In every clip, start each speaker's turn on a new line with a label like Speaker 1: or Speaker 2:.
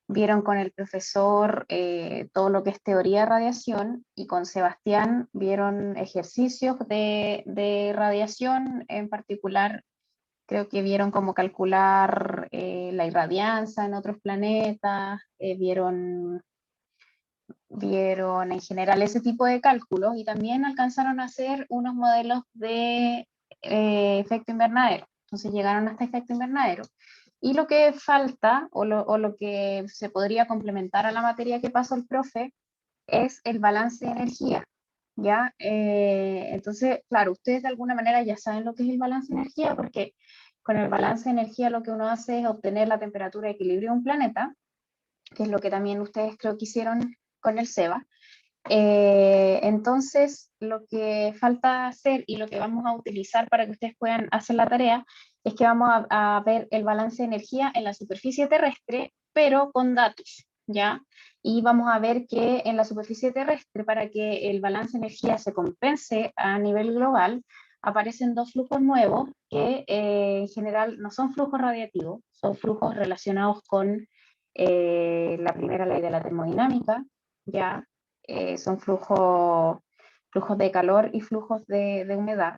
Speaker 1: vieron con el profesor todo lo que es teoría de radiación, y con Sebastián vieron ejercicios de radiación. En particular, creo que vieron cómo calcular la irradianza en otros planetas, vieron en general ese tipo de cálculos, y también alcanzaron a hacer unos modelos de efecto invernadero. Entonces llegaron hasta efecto invernadero. Y lo que falta, o lo que se podría complementar a la materia que pasó el profe, es el balance de energía. ¿Ya? Entonces, claro, ustedes de alguna manera ya saben lo que es el balance de energía, porque con el balance de energía lo que uno hace es obtener la temperatura de equilibrio de un planeta, que es lo que también ustedes creo que hicieron con el SEBA. Entonces, lo que falta hacer y lo que vamos a utilizar para que ustedes puedan hacer la tarea es que vamos a ver el balance de energía en la superficie terrestre, pero con datos, ¿ya? Y vamos a ver que en la superficie terrestre, para que el balance de energía se compense a nivel global, aparecen dos flujos nuevos que en general no son flujos radiativos, son flujos relacionados con la primera ley de la termodinámica, ¿ya? Son flujos de calor y flujos de humedad.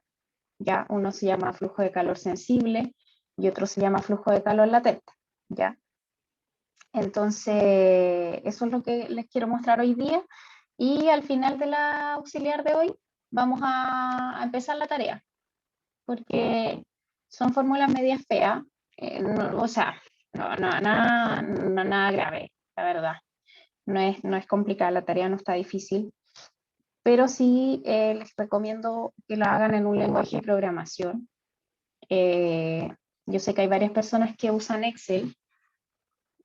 Speaker 1: ¿Ya? Uno se llama flujo de calor sensible y otro se llama flujo de calor latente. ¿Ya? Entonces, eso es lo que les quiero mostrar hoy día. Y al final de la auxiliar de hoy, vamos a empezar la tarea, porque son fórmulas medias feas, o sea, nada grave, la verdad. No es complicada, la tarea no está difícil, pero sí les recomiendo que la hagan en un lenguaje de programación. Eh, yo sé que hay varias personas que usan Excel,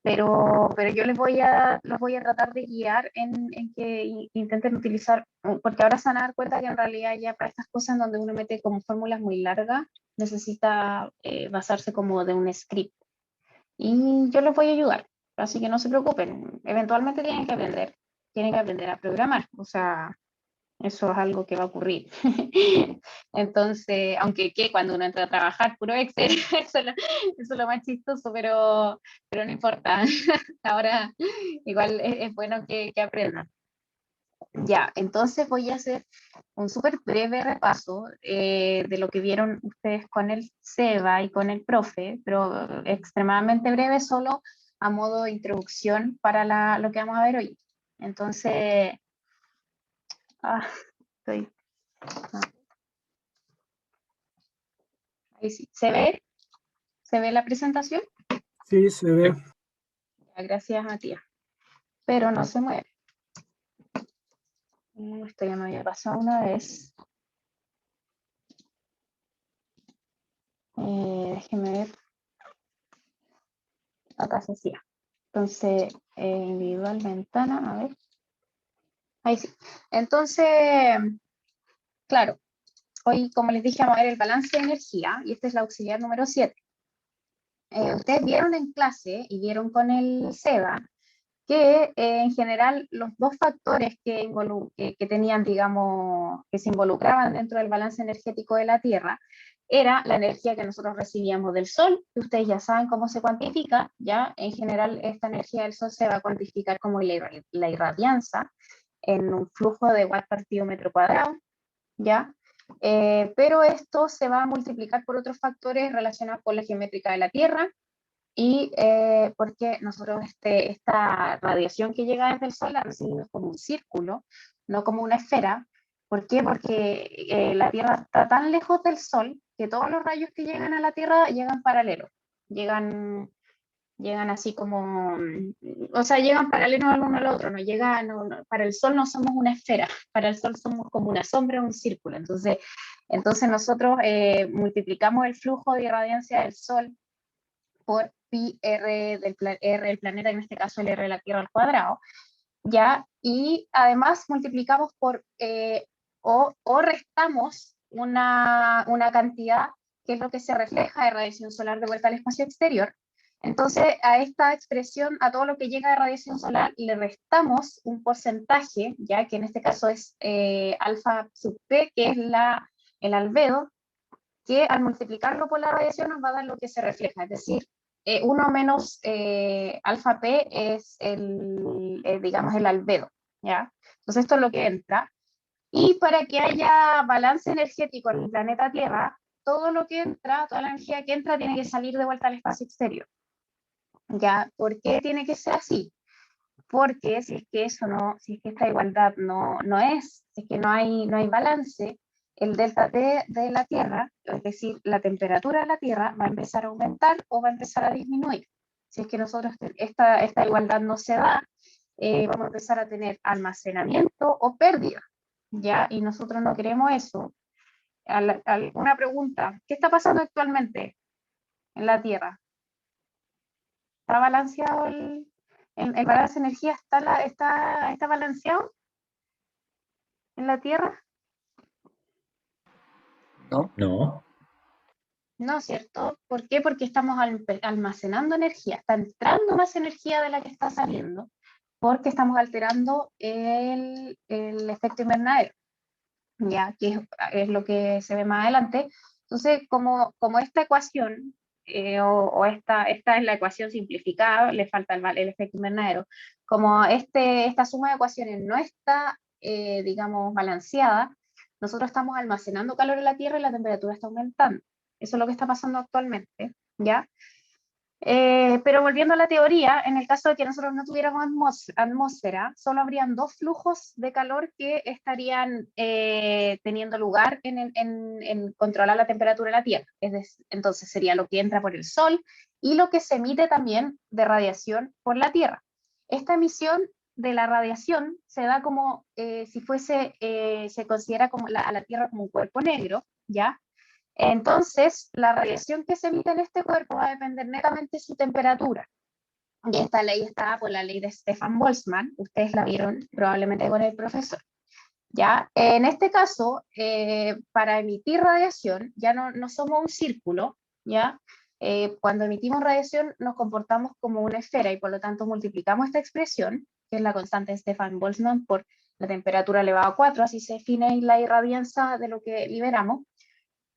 Speaker 1: pero yo los voy a tratar de guiar en que intenten utilizar, porque ahora se van a dar cuenta que en realidad ya para estas cosas donde uno mete como fórmulas muy largas, necesita basarse como de un script. Y yo les voy a ayudar, así que no se preocupen, eventualmente tienen que aprender a programar, o sea, eso es algo que va a ocurrir. Entonces, aunque que cuando uno entra a trabajar, puro Excel, eso es lo más chistoso, pero no importa. Ahora igual es bueno que aprendan. Ya, entonces voy a hacer un súper breve repaso de lo que vieron ustedes con el SEBA y con el profe, pero extremadamente breve, solo a modo de introducción para lo que vamos a ver hoy. Entonces, ah, estoy ahí sí. ¿Se ve la presentación?
Speaker 2: Sí, se ve.
Speaker 1: Ya, gracias, Matías. Pero no se mueve. Esto ya me había pasado una vez. Déjeme ver. Acá se hacía. Entonces, individual, ventana, a ver. Ahí sí. Entonces, claro, hoy, como les dije, vamos a ver el balance de energía, y esta es la auxiliar número 7. Ustedes vieron en clase y vieron con el SEBA que en general los dos factores que tenían, digamos, que se involucraban dentro del balance energético de la Tierra, era la energía que nosotros recibíamos del Sol, que ustedes ya saben cómo se cuantifica. Ya en general esta energía del Sol se va a cuantificar como la irradianza en un flujo de watt partido metro cuadrado, ¿ya? Pero esto se va a multiplicar por otros factores relacionados con la geométrica de la Tierra, y porque nosotros esta radiación que llega desde el Sol la recibimos como un círculo, no como una esfera. ¿Por qué? Porque la Tierra está tan lejos del Sol que todos los rayos que llegan a la Tierra llegan paralelos, llegan, llegan así como, o sea, llegan paralelos el uno al otro, para el Sol no somos una esfera, para el Sol somos como una sombra o un círculo. Entonces nosotros multiplicamos el flujo de irradiancia del Sol por pi r R del planeta, en este caso el R de la Tierra al cuadrado, ¿ya? Y además multiplicamos o restamos una cantidad que es lo que se refleja de radiación solar de vuelta al espacio exterior. Entonces, a esta expresión, a todo lo que llega de radiación solar, le restamos un porcentaje, ya que en este caso es alfa sub p, que es el albedo, que al multiplicarlo por la radiación nos va a dar lo que se refleja, es decir, 1 menos alfa P es digamos, el albedo, ¿ya? Entonces esto es lo que entra. Y para que haya balance energético en el planeta Tierra, todo lo que entra, toda la energía que entra tiene que salir de vuelta al espacio exterior. ¿Ya? ¿Por qué tiene que ser así? Porque si es que eso no, si es que esta igualdad no es, si es que no hay balance, el delta T de la Tierra, es decir, la temperatura de la Tierra va a empezar a aumentar o va a empezar a disminuir. Si es que nosotros esta igualdad no se da, vamos a empezar a tener almacenamiento o pérdida, ¿ya? Y nosotros no queremos eso. Una pregunta, ¿qué está pasando actualmente en la Tierra? ¿Está balanceado el balance de energía? ¿Está balanceado en la Tierra?
Speaker 2: No, no.
Speaker 1: No, ¿cierto? ¿Por qué? Porque estamos almacenando energía, está entrando más energía de la que está saliendo, porque estamos alterando el efecto invernadero, ya que es lo que se ve más adelante. Entonces, como esta ecuación, o esta es la ecuación simplificada, le falta el efecto invernadero, como esta suma de ecuaciones no está, digamos, balanceada, nosotros estamos almacenando calor en la Tierra y la temperatura está aumentando. Eso es lo que está pasando actualmente, ¿ya? Pero volviendo a la teoría, en el caso de que nosotros no tuviéramos atmósfera, solo habrían 2 flujos de calor que estarían teniendo lugar en controlar la temperatura de la Tierra. Entonces sería lo que entra por el Sol y lo que se emite también de radiación por la Tierra. Esta emisión de la radiación se da como si fuese, se considera como a la Tierra como un cuerpo negro, ¿ya? Entonces, la radiación que se emite en este cuerpo va a depender netamente de su temperatura. Y esta ley está por la ley de Stefan Boltzmann, ustedes la vieron probablemente con el profesor. ¿Ya? En este caso, para emitir radiación, ya no somos un círculo, ¿ya? Cuando emitimos radiación nos comportamos como una esfera y por lo tanto multiplicamos esta expresión, que es la constante de Stefan Boltzmann, por la temperatura elevada a 4, así se define la irradianza de lo que liberamos,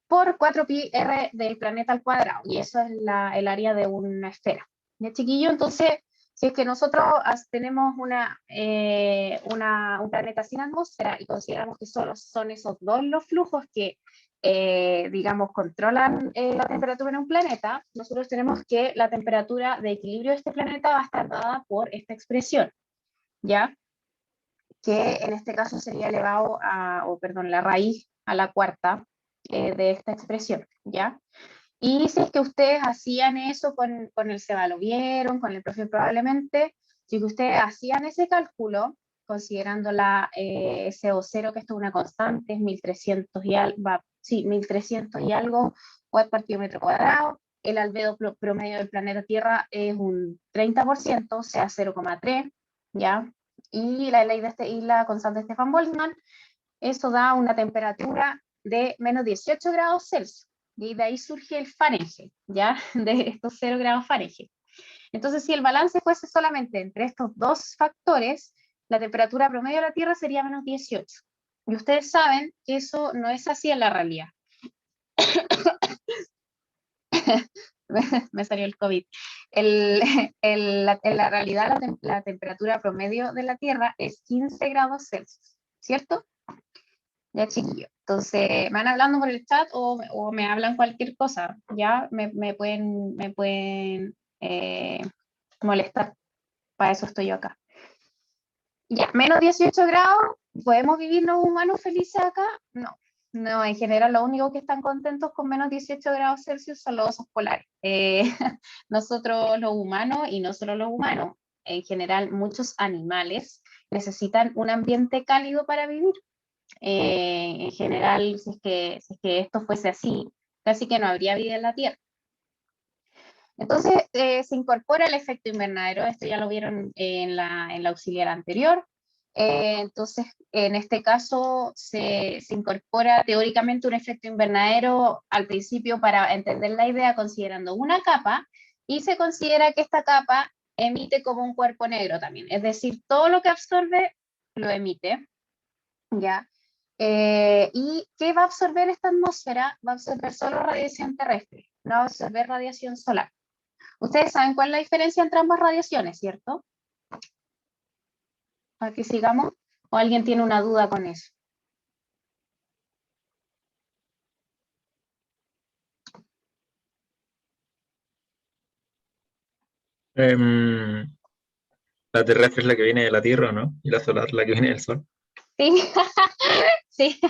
Speaker 1: por 4pi r del planeta al cuadrado, y eso es el área de una esfera. ¿Ya, chiquillo? Entonces, si es que nosotros tenemos un planeta sin atmósfera y consideramos que solo son esos 2 los flujos que, digamos, controlan la temperatura en un planeta, nosotros tenemos que la temperatura de equilibrio de este planeta va a estar dada por esta expresión, ¿ya? Que en este caso sería elevado la raíz a la cuarta de esta expresión, ¿ya? Y si es que ustedes hacían eso con el SEBA, lo vieron, con el profe probablemente, si es que ustedes hacían ese cálculo, considerando la CO0, que esto es una constante, es 1300 y algo, sí, 1300 y algo watt por kilómetro cuadrado, el albedo promedio del planeta Tierra es un 30%, o sea, 0,3, ¿ya? Y la ley y la constante de Stefan Boltzmann, eso da una temperatura de menos 18 grados Celsius. Y de ahí surge el Fahrenheit, ¿ya? De estos 0 grados Fahrenheit. Entonces, si el balance fuese solamente entre estos 2 factores, la temperatura promedio de la Tierra sería menos 18. Y ustedes saben que eso no es así en la realidad. Me salió el COVID. En la realidad, la temperatura promedio de la Tierra es 15 grados Celsius, ¿cierto? Ya, chiquillo. Entonces, me van hablando por el chat o me hablan cualquier cosa, ya me pueden molestar. Para eso estoy yo acá. Ya, menos 18 grados, ¿podemos vivir los humanos felices acá? No. No, en general, lo único que están contentos con menos 18 grados Celsius son los osos polares. Nosotros los humanos, y no solo los humanos, en general muchos animales necesitan un ambiente cálido para vivir. En general, si es que esto fuese así, casi que no habría vida en la Tierra. Entonces, se incorpora el efecto invernadero, esto ya lo vieron en la auxiliar anterior. Entonces, en este caso, se incorpora teóricamente un efecto invernadero al principio para entender la idea considerando una capa, y se considera que esta capa emite como un cuerpo negro también, es decir, todo lo que absorbe lo emite, ¿ya? ¿Y qué va a absorber esta atmósfera? Va a absorber solo radiación terrestre, no va a absorber radiación solar. Ustedes saben cuál es la diferencia entre ambas radiaciones, ¿cierto? Para que sigamos, o alguien tiene una duda con eso.
Speaker 2: Em, la terrestre es la que viene de la Tierra, ¿no? Y la solar la que viene del Sol.
Speaker 1: Sí, sí,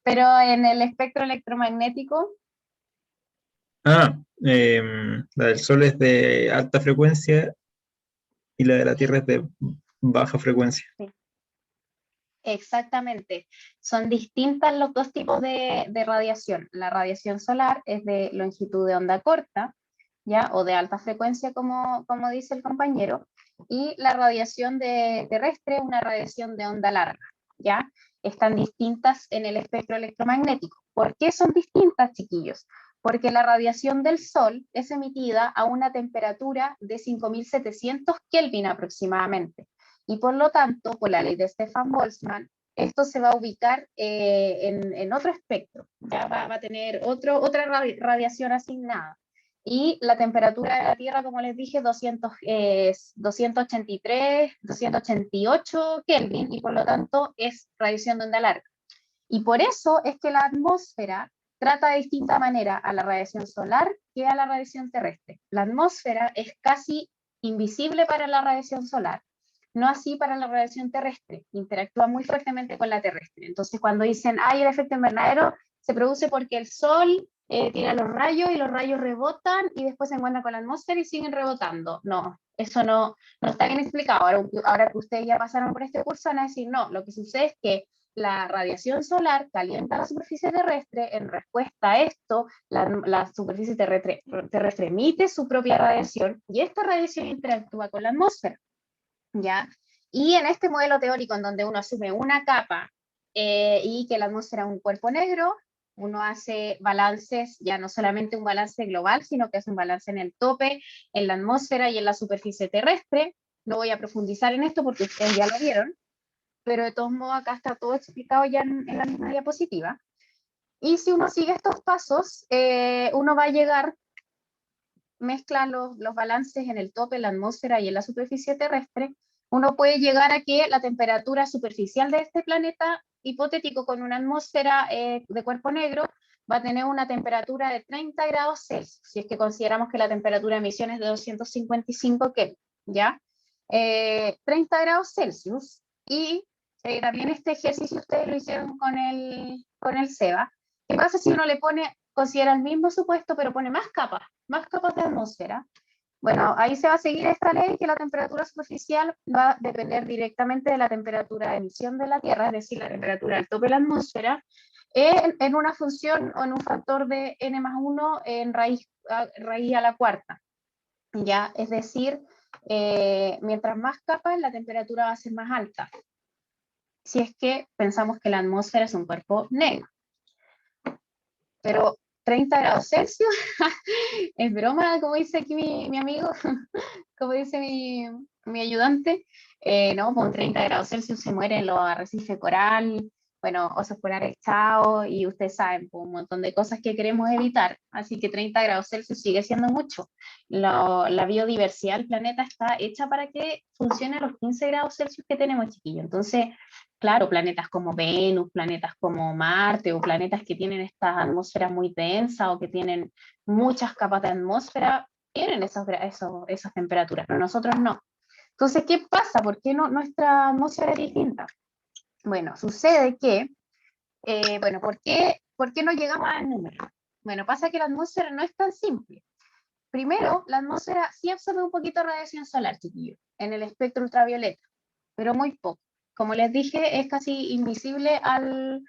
Speaker 1: pero en el espectro electromagnético,
Speaker 2: Ah, la del Sol es de alta frecuencia y la de la Tierra es de baja frecuencia.
Speaker 1: sí, exactamente. Son distintas los dos tipos de radiación. La radiación solar es de longitud de onda corta, ¿ya? O de alta frecuencia, como dice el compañero, y la radiación terrestre, una radiación de onda larga, ¿ya? Están distintas en el espectro electromagnético. ¿Por qué son distintas, chiquillos? Porque la radiación del Sol es emitida a una temperatura de 5700 Kelvin aproximadamente. Y por lo tanto, por la ley de Stefan-Boltzmann, esto se va a ubicar en otro espectro, ya va a tener otra radiación asignada. Y la temperatura de la Tierra, como les dije, 283, 288 Kelvin, y por lo tanto es radiación de onda larga. Y por eso es que la atmósfera trata de distinta manera a la radiación solar que a la radiación terrestre. La atmósfera es casi invisible para la radiación solar, no así para la radiación terrestre, interactúa muy fuertemente con la terrestre. Entonces cuando dicen, ay, el efecto invernadero se produce porque el Sol tira los rayos y los rayos rebotan y después se encuentran con la atmósfera y siguen rebotando. No, eso no está bien explicado. Ahora que ustedes ya pasaron por este curso van a decir, no, lo que sucede es que la radiación solar calienta la superficie terrestre. En respuesta a esto, la superficie terrestre emite su propia radiación y esta radiación interactúa con la atmósfera, ¿ya? Y en este modelo teórico en donde uno asume una capa y que la atmósfera es un cuerpo negro, uno hace balances, ya no solamente un balance global, sino que es un balance en el tope, en la atmósfera y en la superficie terrestre. No voy a profundizar en esto porque ustedes ya lo vieron, pero de todos modos acá está todo explicado ya en la misma diapositiva. Y si uno sigue estos pasos, uno va a llegar, mezcla los balances en el tope, en la atmósfera y en la superficie terrestre, uno puede llegar a que la temperatura superficial de este planeta hipotético con una atmósfera de cuerpo negro va a tener una temperatura de 30 grados Celsius, si es que consideramos que la temperatura de emisión es de 255 Kelvin, ¿ya? 30 grados Celsius, y también este ejercicio ustedes lo hicieron con el SEBA. ¿Qué pasa si uno le pone, considera el mismo supuesto, pero pone más capas de atmósfera? Bueno, ahí se va a seguir esta ley que la temperatura superficial va a depender directamente de la temperatura de emisión de la Tierra, es decir, la temperatura al tope de la atmósfera, en una función o en un factor de n+1 en raíz a la cuarta. ¿Ya? Es decir, mientras más capas, la temperatura va a ser más alta, si es que pensamos que la atmósfera es un cuerpo negro. Pero 30 grados Celsius, es broma, como dice aquí mi amigo, como dice mi ayudante, no, con 30 grados Celsius se mueren los arrecifes de coral, bueno, osos polares chao, y ustedes saben, pues, un montón de cosas que queremos evitar, así que 30 grados Celsius sigue siendo mucho. La biodiversidad del planeta está hecha para que funcione a los 15 grados Celsius que tenemos, chiquillos. Entonces, claro, planetas como Venus, planetas como Marte, o planetas que tienen estas atmósferas muy densas o que tienen muchas capas de atmósfera, tienen esas temperaturas, pero nosotros no. Entonces, ¿qué pasa? ¿Por qué nuestra atmósfera es distinta? Bueno, sucede que, bueno, ¿por qué no llegamos al número? Bueno, pasa que la atmósfera no es tan simple. Primero, la atmósfera sí absorbe un poquito de radiación solar, chiquillo, en el espectro ultravioleta, pero muy poco. Como les dije, es casi invisible a la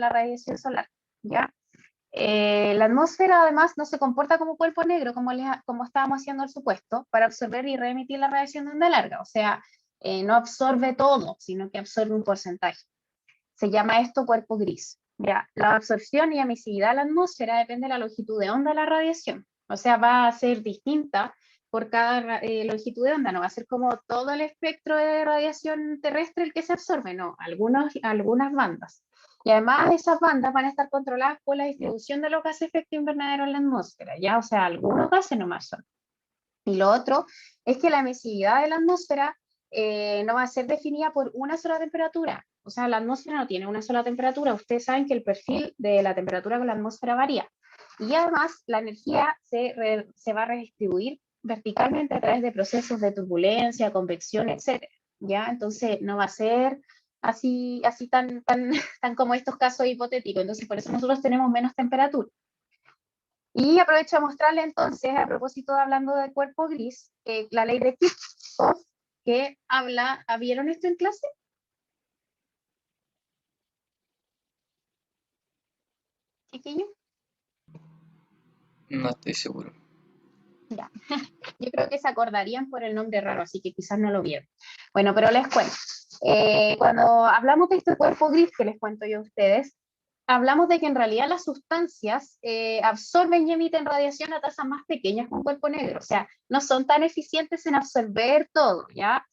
Speaker 1: radiación solar, ¿ya? La atmósfera además no se comporta como cuerpo negro, como estábamos haciendo el supuesto, para absorber y reemitir la radiación de onda larga. O sea, no absorbe todo, sino que absorbe un porcentaje. Se llama esto cuerpo gris. Ya, la absorción y emisividad a la atmósfera depende de la longitud de onda de la radiación. O sea, va a ser distinta por cada longitud de onda. No va a ser como todo el espectro de radiación terrestre el que se absorbe, no, algunas bandas. Y además esas bandas van a estar controladas por la distribución de los gases de efecto invernadero en la atmósfera, ¿ya? O sea, algunos gases nomás son. Y lo otro es que la emisividad de la atmósfera no va a ser definida por una sola temperatura. O sea, la atmósfera no tiene una sola temperatura. Ustedes saben que el perfil de la temperatura con la atmósfera varía. Y además, la energía se va a redistribuir verticalmente a través de procesos de turbulencia, convección, etc. ¿Ya? Entonces, no va a ser así tan como estos casos hipotéticos. Entonces, por eso nosotros tenemos menos temperatura. Y aprovecho a mostrarle entonces, a propósito de hablando del cuerpo gris, la ley de Kirchhoff, que habla, ¿vieron esto en clase? Chiquillo.
Speaker 3: No estoy seguro.
Speaker 1: Ya, yo creo que se acordarían por el nombre raro, así que quizás no lo vieron. Bueno, pero les cuento. Cuando hablamos de este cuerpo gris que les cuento yo a ustedes, hablamos de que en realidad las sustancias absorben y emiten radiación a tasas más pequeñas que un cuerpo negro, o sea, no son tan eficientes en absorber todo, ¿ya?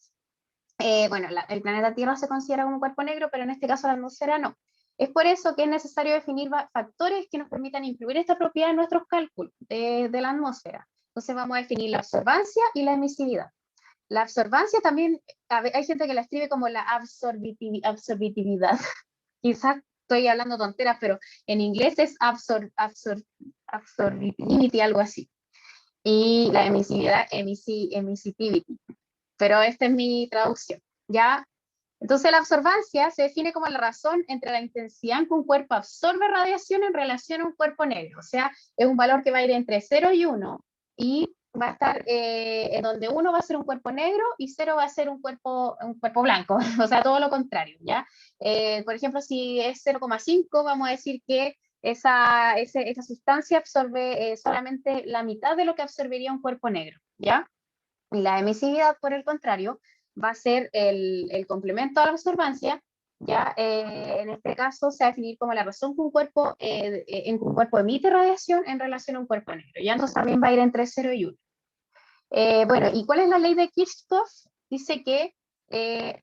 Speaker 1: Bueno, el planeta Tierra se considera como un cuerpo negro, pero en este caso la atmósfera no. Es por eso que es necesario definir factores que nos permitan incluir esta propiedad en nuestros cálculos de la atmósfera. Entonces vamos a definir la absorbancia y la emisividad. La absorbancia también, hay gente que la escribe como la absorbitividad. Quizás estoy hablando tonteras, pero en inglés es absorbitivity, algo así. Y la emisividad, emissitivity. Pero esta es mi traducción, ¿ya? Entonces la absorbancia se define como la razón entre la intensidad en que un cuerpo absorbe radiación en relación a un cuerpo negro, o sea, es un valor que va a ir entre 0 y 1, y va a estar en donde 1 va a ser un cuerpo negro y 0 va a ser un cuerpo blanco, o sea, todo lo contrario, ¿ya? Por ejemplo, si es 0,5, vamos a decir que esa sustancia absorbe solamente la mitad de lo que absorbería un cuerpo negro, ¿ya? Y la emisividad, por el contrario, va a ser el complemento a la absorbancia, ya en este caso se va a definir como la razón en que un cuerpo emite radiación en relación a un cuerpo negro, ya entonces también va a ir entre 0 y 1. Bueno, ¿y cuál es la ley de Kirchhoff? Dice que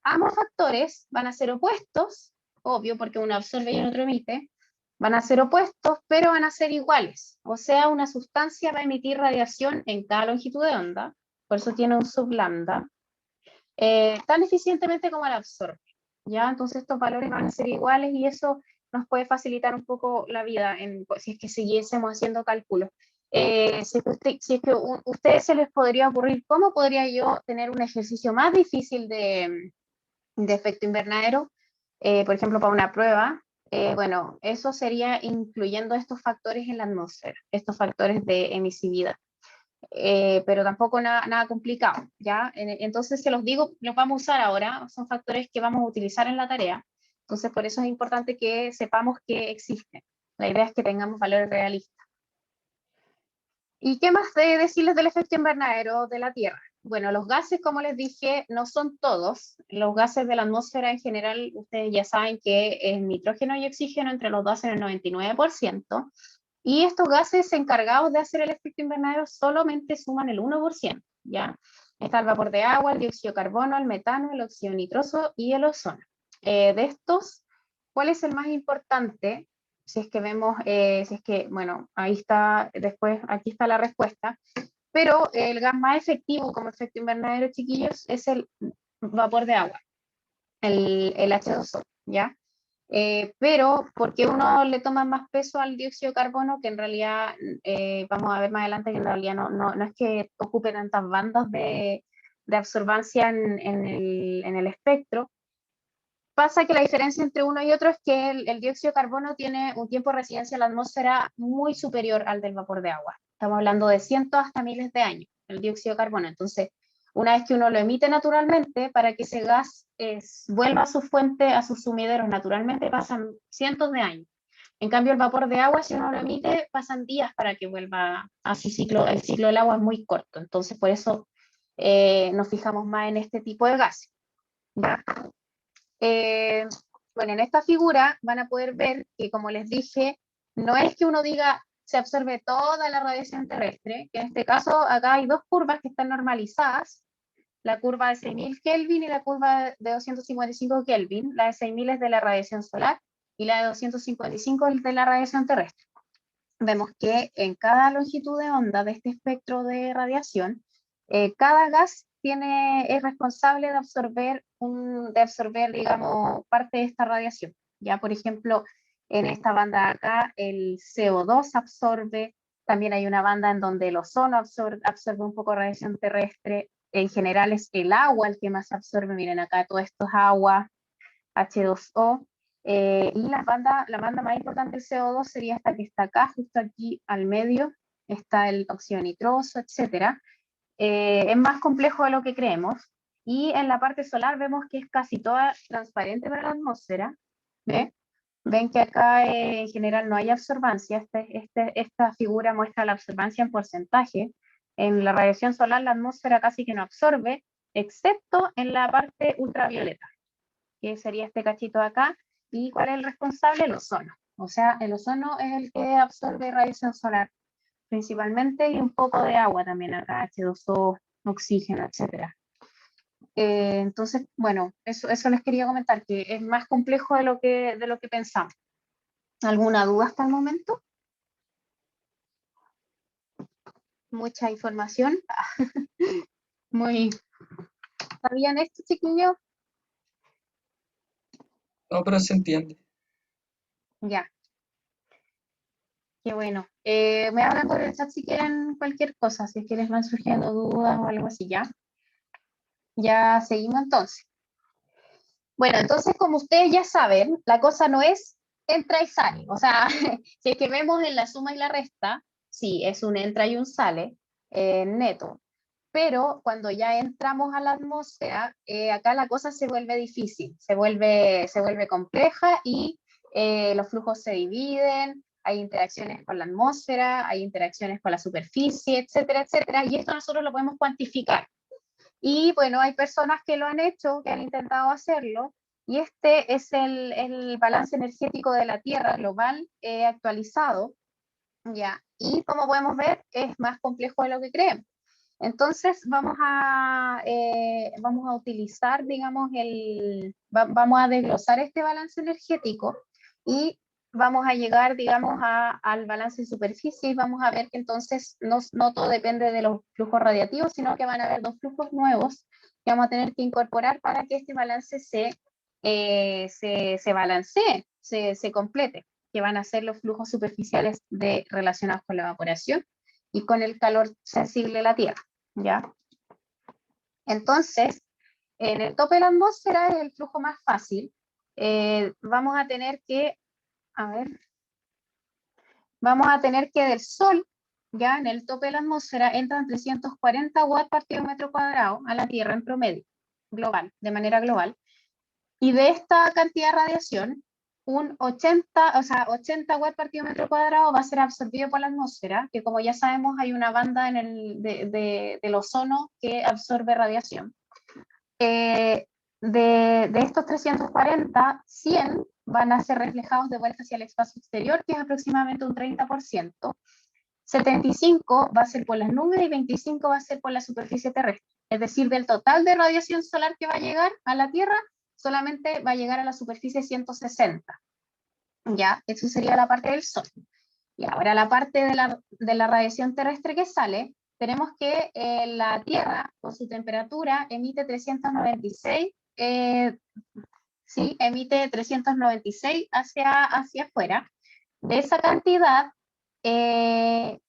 Speaker 1: ambos factores van a ser opuestos, obvio, porque uno absorbe y el otro emite, van a ser opuestos, pero van a ser iguales. O sea, una sustancia va a emitir radiación en cada longitud de onda, por eso tiene un sublambda, tan eficientemente como la absorbe. ¿Ya? Entonces estos valores van a ser iguales y eso nos puede facilitar un poco la vida si es que siguiésemos haciendo cálculos. Si es que a ustedes se les podría ocurrir, ¿cómo podría yo tener un ejercicio más difícil de efecto invernadero? Por ejemplo, para una prueba. Bueno, eso sería incluyendo estos factores en la atmósfera, estos factores de emisividad. Pero tampoco nada complicado, ¿ya? Entonces, se los digo, los vamos a usar ahora, son factores que vamos a utilizar en la tarea, entonces por eso es importante que sepamos que existen. La idea es que tengamos valores realistas. ¿Y qué más de decirles del efecto invernadero de la Tierra? Bueno, los gases, como les dije, no son todos. Los gases de la atmósfera en general, ustedes ya saben que es nitrógeno y oxígeno entre los dos en el 99%. Y estos gases encargados de hacer el efecto invernadero solamente suman el 1%, ¿ya? Está el vapor de agua, el dióxido de carbono, el metano, el óxido nitroso y el ozono. De estos, ¿cuál es el más importante? Si es que vemos, si es que, bueno, ahí está, después, aquí está la respuesta, pero el gas más efectivo como efecto invernadero, chiquillos, es el vapor de agua, el H2O, ¿ya? Pero ¿por qué uno le toma más peso al dióxido de carbono? Que en realidad, vamos a ver más adelante que en realidad no es que ocupe tantas bandas de absorbancia en el espectro. Pasa que la diferencia entre uno y otro es que el dióxido de carbono tiene un tiempo de residencia en la atmósfera muy superior al del vapor de agua. Estamos hablando de cientos hasta miles de años, el dióxido de carbono. Entonces, una vez que uno lo emite naturalmente, para que ese gas vuelva a su fuente, a sus sumideros naturalmente, pasan cientos de años. En cambio, el vapor de agua, si uno lo emite, pasan días para que vuelva a su ciclo. El ciclo del agua es muy corto, entonces por eso nos fijamos más en este tipo de gases. ¿Ya? Bueno, en esta figura van a poder ver que, como les dije, no es que uno diga se absorbe toda la radiación terrestre, que en este caso acá hay dos curvas que están normalizadas, la curva de 6000 Kelvin y la curva de 255 Kelvin. La de 6000 es de la radiación solar y la de 255 es de la radiación terrestre. Vemos que en cada longitud de onda de este espectro de radiación, cada gas es responsable de absorber, digamos, parte de esta radiación. Ya, por ejemplo, en esta banda de acá, el CO2 absorbe, también hay una banda en donde el ozono absorbe un poco de radiación terrestre. En general es el agua el que más absorbe. Miren acá, todo esto es agua, H2O. Y la banda más importante del CO2 sería esta que está acá, justo aquí al medio, está el óxido nitroso, etc. Es más complejo de lo que creemos. Y en la parte solar vemos que es casi toda transparente para la atmósfera. ¿Ve? Ven que acá en general no hay absorbancia. Esta figura muestra la absorbancia en porcentaje. En la radiación solar la atmósfera casi que no absorbe, excepto en la parte ultravioleta, que sería este cachito de acá. ¿Y cuál es el responsable? El ozono. O sea, el ozono es el que absorbe radiación solar principalmente, y un poco de agua también acá, H2O, oxígeno, etc. Entonces, bueno, eso les quería comentar, que es más complejo de lo que pensamos. ¿Alguna duda hasta el momento? Mucha información. Muy... ¿Sabían esto, chiquillos?
Speaker 3: No, pero se entiende.
Speaker 1: Ya. Qué bueno. Me hablan por el chat si quieren cualquier cosa, si es que les van surgiendo dudas o algo así, ¿ya? Ya seguimos entonces. Bueno, entonces como ustedes ya saben, la cosa no es entra y sale. O sea, si es que vemos en la suma y la resta, sí, es un entra y un sale neto. Pero cuando ya entramos a la atmósfera, acá la cosa se vuelve difícil, se vuelve compleja, y los flujos se dividen, hay interacciones con la atmósfera, hay interacciones con la superficie, etcétera, etcétera, y esto nosotros lo podemos cuantificar. Y bueno, hay personas que lo han hecho, que han intentado hacerlo, y este es el balance energético de la Tierra global actualizado, ¿ya? Y como podemos ver, es más complejo de lo que creemos. Entonces vamos a utilizar, digamos, vamos a desglosar este balance energético, y vamos a llegar, digamos, al balance de superficie, y vamos a ver que entonces no todo depende de los flujos radiativos, sino que van a haber dos flujos nuevos que vamos a tener que incorporar para que este balance se balancee, se complete, que van a ser los flujos superficiales relacionados con la evaporación y con el calor sensible de la Tierra, ¿ya? Entonces, en el tope de la atmósfera es el flujo más fácil. Vamos a tener que, del Sol, ya en el tope de la atmósfera, entran 340 watts por kilómetro cuadrado a la Tierra en promedio, global, de manera global. Y de esta cantidad de radiación, un 80 watts por kilómetro cuadrado va a ser absorbido por la atmósfera, que como ya sabemos hay una banda del ozono que absorbe radiación. De estos 340, 100 van a ser reflejados de vuelta hacia el espacio exterior, que es aproximadamente un 30%. 75 va a ser por las nubes y 25 va a ser por la superficie terrestre. Es decir, del total de radiación solar que va a llegar a la Tierra, solamente va a llegar a la superficie 160. Ya, eso sería la parte del Sol. Y ahora la parte de la radiación terrestre que sale, tenemos que la Tierra, con su temperatura, emite 396, emite 396 hacia afuera. De esa cantidad se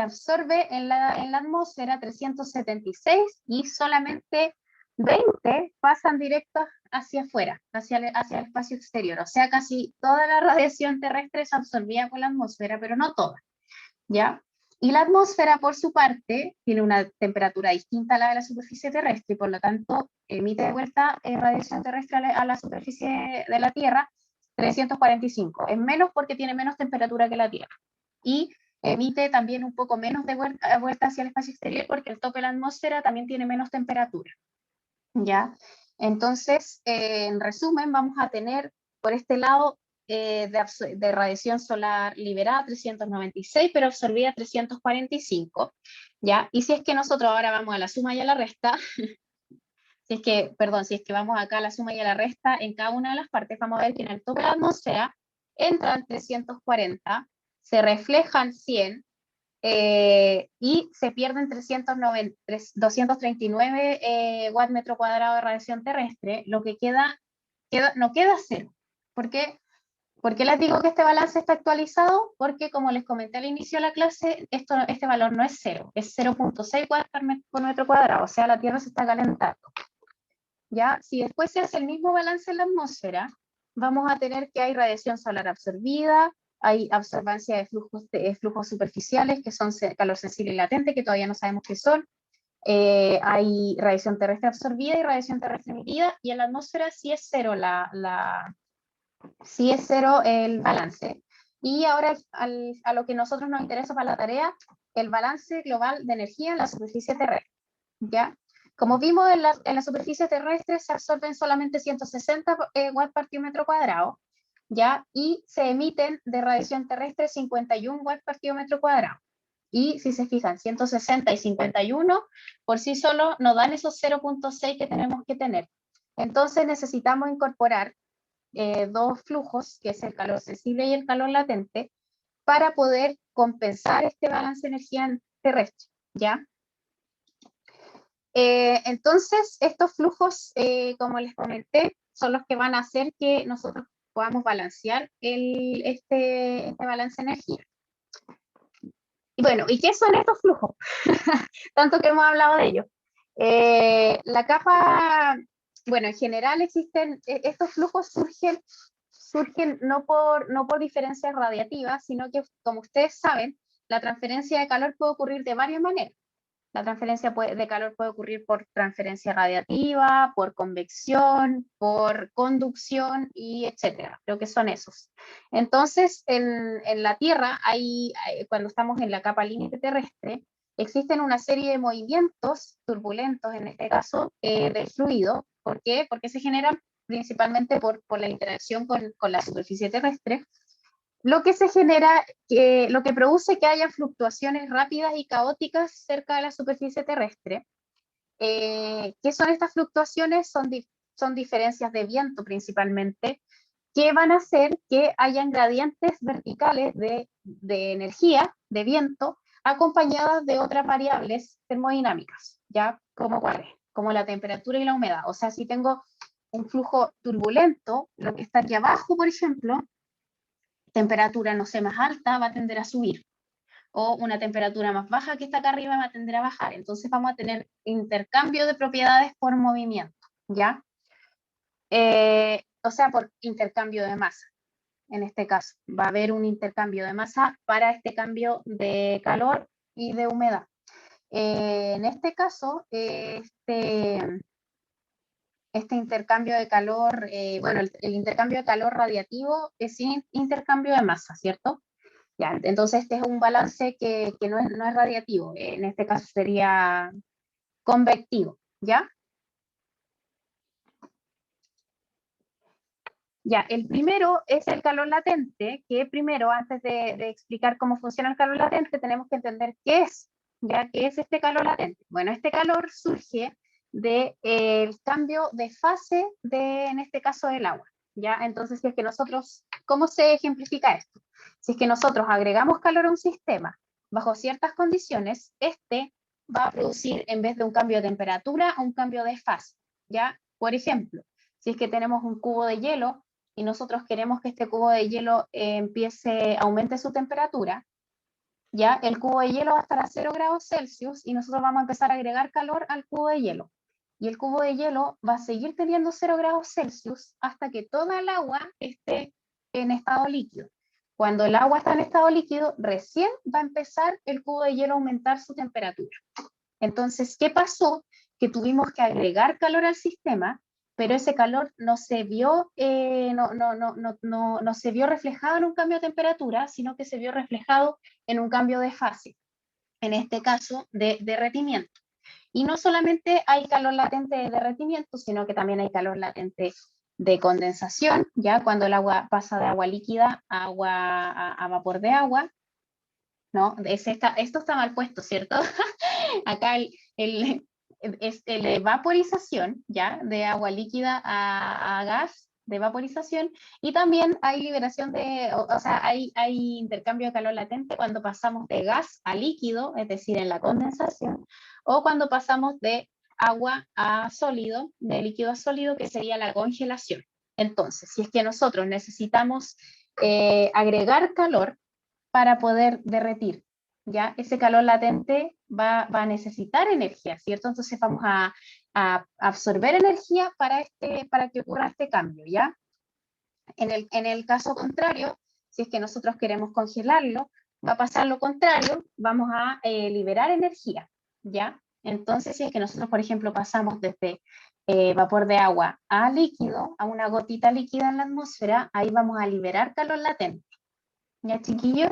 Speaker 1: absorbe en la atmósfera 376, y solamente 20 pasan directos hacia afuera, hacia el espacio exterior. O sea, casi toda la radiación terrestre se absorbía por la atmósfera, pero no toda, ¿ya? Y la atmósfera, por su parte, tiene una temperatura distinta a la de la superficie terrestre, y por lo tanto emite de vuelta radiación terrestre a la superficie de la Tierra 345. Es menos porque tiene menos temperatura que la Tierra. Y emite también un poco menos de vuelta hacia el espacio exterior, porque el tope de la atmósfera también tiene menos temperatura, ¿ya? Entonces, en resumen, vamos a tener por este lado de radiación solar liberada 396, pero absorbida 345, ¿ya? Y si es que nosotros ahora vamos a la suma y a la resta, si si es que, perdón, si es que vamos acá a la suma y a la resta, en cada una de las partes vamos a ver que en el tope de la atmósfera entran 340, se reflejan 100, y se pierden 239 watt metro cuadrado de radiación terrestre, lo que no queda cero. ¿Por qué? ¿Por qué les digo que este balance está actualizado? Porque, como les comenté al inicio de la clase, este valor no es cero, es 0.6 watts por metro cuadrado, o sea, la Tierra se está calentando. ¿Ya? Si después se hace el mismo balance en la atmósfera, vamos a tener que hay radiación solar absorbida, hay absorbancia de flujos superficiales, que son calor sensible y latente, que todavía no sabemos qué son, hay radiación terrestre absorbida y radiación terrestre emitida, y en la atmósfera sí es cero, sí es cero el balance. Y ahora a lo que nosotros nos interesa para la tarea, el balance global de energía en la superficie terrestre. ¿Ya? Como vimos en la superficie terrestre se absorben solamente 160 watts por kilómetro cuadrado, ¿ya? Y se emiten de radiación terrestre 51 watts por kilómetro cuadrado. Y si se fijan, 160 y 51 por sí solo nos dan esos 0.6 que tenemos que tener. Entonces necesitamos incorporar dos flujos, que es el calor sensible y el calor latente, para poder compensar este balance de energía terrestre, ¿ya? Entonces, estos flujos, como les comenté, son los que van a hacer que nosotros podamos balancear este balance de energía. Y bueno, ¿y qué son estos flujos? Tanto que hemos hablado de ellos. La capa, bueno, en general existen, estos flujos surgen no por diferencias radiativas, sino que, como ustedes saben, la transferencia de calor puede ocurrir de varias maneras. La transferencia de calor puede ocurrir por transferencia radiativa, por convección, por conducción, y etcétera. Creo que son esos. Entonces, en la Tierra, cuando estamos en la capa límite terrestre, existen una serie de movimientos turbulentos, en este caso, del fluido. ¿Por qué? Porque se generan principalmente por la interacción con la superficie terrestre, lo que se genera, lo que produce que haya fluctuaciones rápidas y caóticas cerca de la superficie terrestre. ¿Qué son estas fluctuaciones? Son diferencias de viento principalmente, que van a hacer que hayan gradientes verticales de energía, de viento, acompañadas de otras variables termodinámicas, ¿ya? ¿Como cuáles? Como la temperatura y la humedad. O sea, si tengo un flujo turbulento, lo que está aquí abajo, por ejemplo, temperatura, no sé, más alta, va a tender a subir. O una temperatura más baja que está acá arriba va a tender a bajar. Entonces vamos a tener intercambio de propiedades por movimiento, ¿ya? O sea, por intercambio de masa. En este caso, va a haber un intercambio de masa para este cambio de calor y de humedad. En este caso, este intercambio de calor, bueno, el intercambio de calor radiativo es sin intercambio de masa, ¿cierto? Ya, entonces este es un balance que no es radiativo, en este caso sería convectivo, ¿ya? Ya, el primero es el calor latente, que primero, antes de explicar cómo funciona el calor latente, tenemos que entender qué es, ¿ya? ¿Qué es este calor latente? Bueno, este calor surge del cambio de fase en este caso, del agua, ¿ya? Entonces, si es que nosotros, ¿cómo se ejemplifica esto? Si es que nosotros agregamos calor a un sistema bajo ciertas condiciones, este va a producir, en vez de un cambio de temperatura, un cambio de fase, ¿ya? Por ejemplo, si es que tenemos un cubo de hielo y nosotros queremos que este cubo de hielo aumente su temperatura, ya el cubo de hielo va a estar a 0 grados Celsius y nosotros vamos a empezar a agregar calor al cubo de hielo. Y el cubo de hielo va a seguir teniendo 0 grados Celsius hasta que toda el agua esté en estado líquido. Cuando el agua está en estado líquido, recién va a empezar el cubo de hielo a aumentar su temperatura. Entonces, ¿qué pasó? Que tuvimos que agregar calor al sistema, pero ese calor no se vio, no se vio reflejado en un cambio de temperatura, sino que se vio reflejado en un cambio de fase, en este caso de derretimiento. Y no solamente hay calor latente de derretimiento, sino que también hay calor latente de condensación, ya cuando el agua pasa de agua líquida a vapor de agua, ¿no? Esto está mal puesto, ¿cierto? Acá es la vaporización, ¿ya? De agua líquida a gas, de vaporización, y también hay liberación o sea, hay intercambio de calor latente cuando pasamos de gas a líquido, es decir, en la condensación, o cuando pasamos de agua a sólido, de líquido a sólido, que sería la congelación. Entonces, si es que nosotros necesitamos agregar calor para poder derretir, ¿ya? Ese calor latente va a necesitar energía, ¿cierto? Entonces vamos a absorber energía para que ocurra este cambio, ¿ya? En el caso contrario, si es que nosotros queremos congelarlo, va a pasar lo contrario, vamos a liberar energía, ¿ya? Entonces, si es que nosotros, por ejemplo, pasamos desde vapor de agua a líquido, a una gotita líquida en la atmósfera, ahí vamos a liberar calor latente, ¿ya, chiquillos?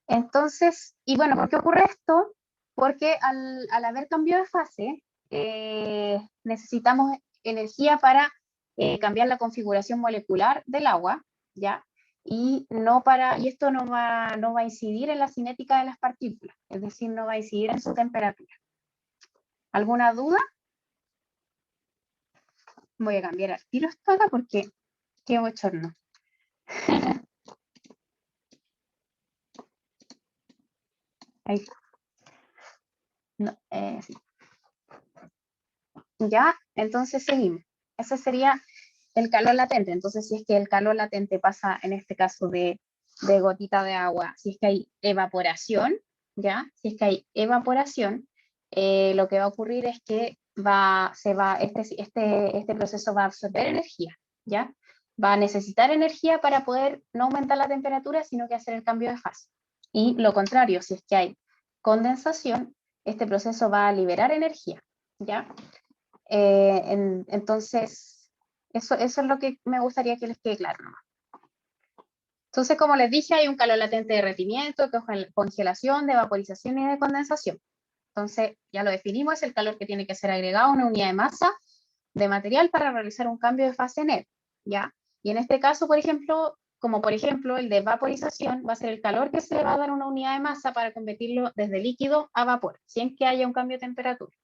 Speaker 1: Entonces, y bueno, ¿por qué ocurre esto? Porque al haber cambio de fase, necesitamos energía para cambiar la configuración molecular del agua, ¿ya? Y esto no va a incidir en la cinética de las partículas, es decir, no va a incidir en su temperatura. ¿Alguna duda? Voy a cambiar al tiro esto acá porque qué bochorno. Ahí está. No, sí. Ya, entonces seguimos. Ese sería el calor latente. Entonces, si es que el calor latente pasa, en este caso, de gotita de agua, si es que hay evaporación, ¿ya? Si es que hay evaporación, lo que va a ocurrir es que este proceso va a absorber energía, ¿ya? Va a necesitar energía para poder no aumentar la temperatura, sino que hacer el cambio de fase. Y lo contrario, si es que hay condensación, este proceso va a liberar energía, ¿ya? Entonces, eso es lo que me gustaría que les quede claro, ¿no? Entonces, como les dije, hay un calor latente de derretimiento, congelación, de vaporización y de condensación. Entonces, ya lo definimos, es el calor que tiene que ser agregado a una unidad de masa de material para realizar un cambio de fase en él, ¿ya? Y en este caso, por ejemplo, como por ejemplo el de vaporización, va a ser el calor que se le va a dar a una unidad de masa para convertirlo desde líquido a vapor, sin que haya un cambio de temperatura.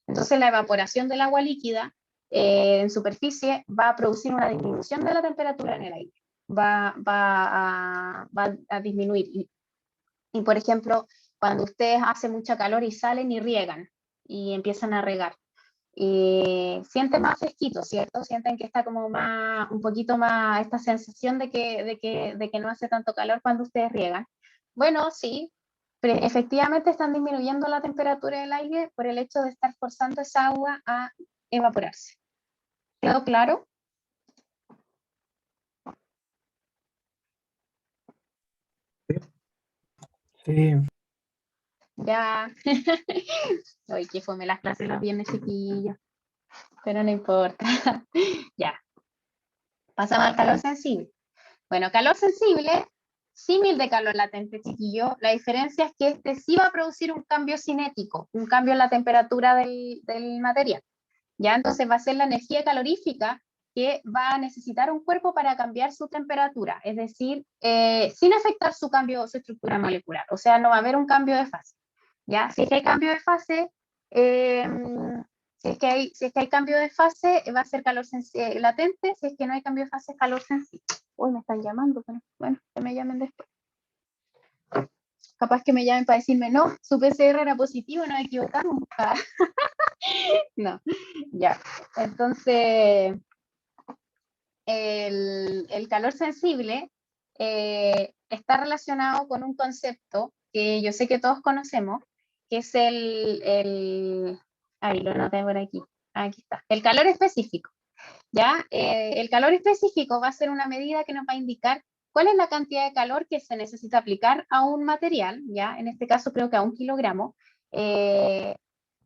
Speaker 1: Entonces, la evaporación del agua líquida en superficie va a producir una disminución de la temperatura en el aire. Va a disminuir. Y, por ejemplo, cuando ustedes hacen mucha calor y salen y riegan y empiezan a regar, sienten más fresquito, ¿cierto? Sienten que está como más, un poquito más esta sensación de que no hace tanto calor cuando ustedes riegan. Bueno, sí, pero efectivamente están disminuyendo la temperatura del aire por el hecho de estar forzando esa agua a evaporarse. ¿Quedó claro?
Speaker 2: Sí.
Speaker 1: Ya. Hoy que fome las clases los viernes, chiquillos. Pero no importa. Ya. Pasamos al calor sensible. Bueno, calor sensible, símil de calor latente, chiquillo. La diferencia es que este sí va a producir un cambio cinético, un cambio en la temperatura del material. ¿Ya? Entonces va a ser la energía calorífica que va a necesitar un cuerpo para cambiar su temperatura, es decir, sin afectar su estructura molecular. O sea, no va a haber un cambio de fase. ¿Ya? Si es que hay cambio de fase, si es que hay cambio de fase, va a ser calor latente. Si es que no hay cambio de fase, es calor sensible. Uy, me están llamando, pero bueno, que me llamen después. Capaz que me llamen para decirme, no, su PCR era positivo, nos equivocamos. No, ya. Entonces, el calor sensible está relacionado con un concepto que yo sé que todos conocemos, que es ahí lo noté por aquí está, el calor específico. ¿Ya? El calor específico va a ser una medida que nos va a indicar cuál es la cantidad de calor que se necesita aplicar a un material, ¿ya? En este caso creo que a 1 kilogramo,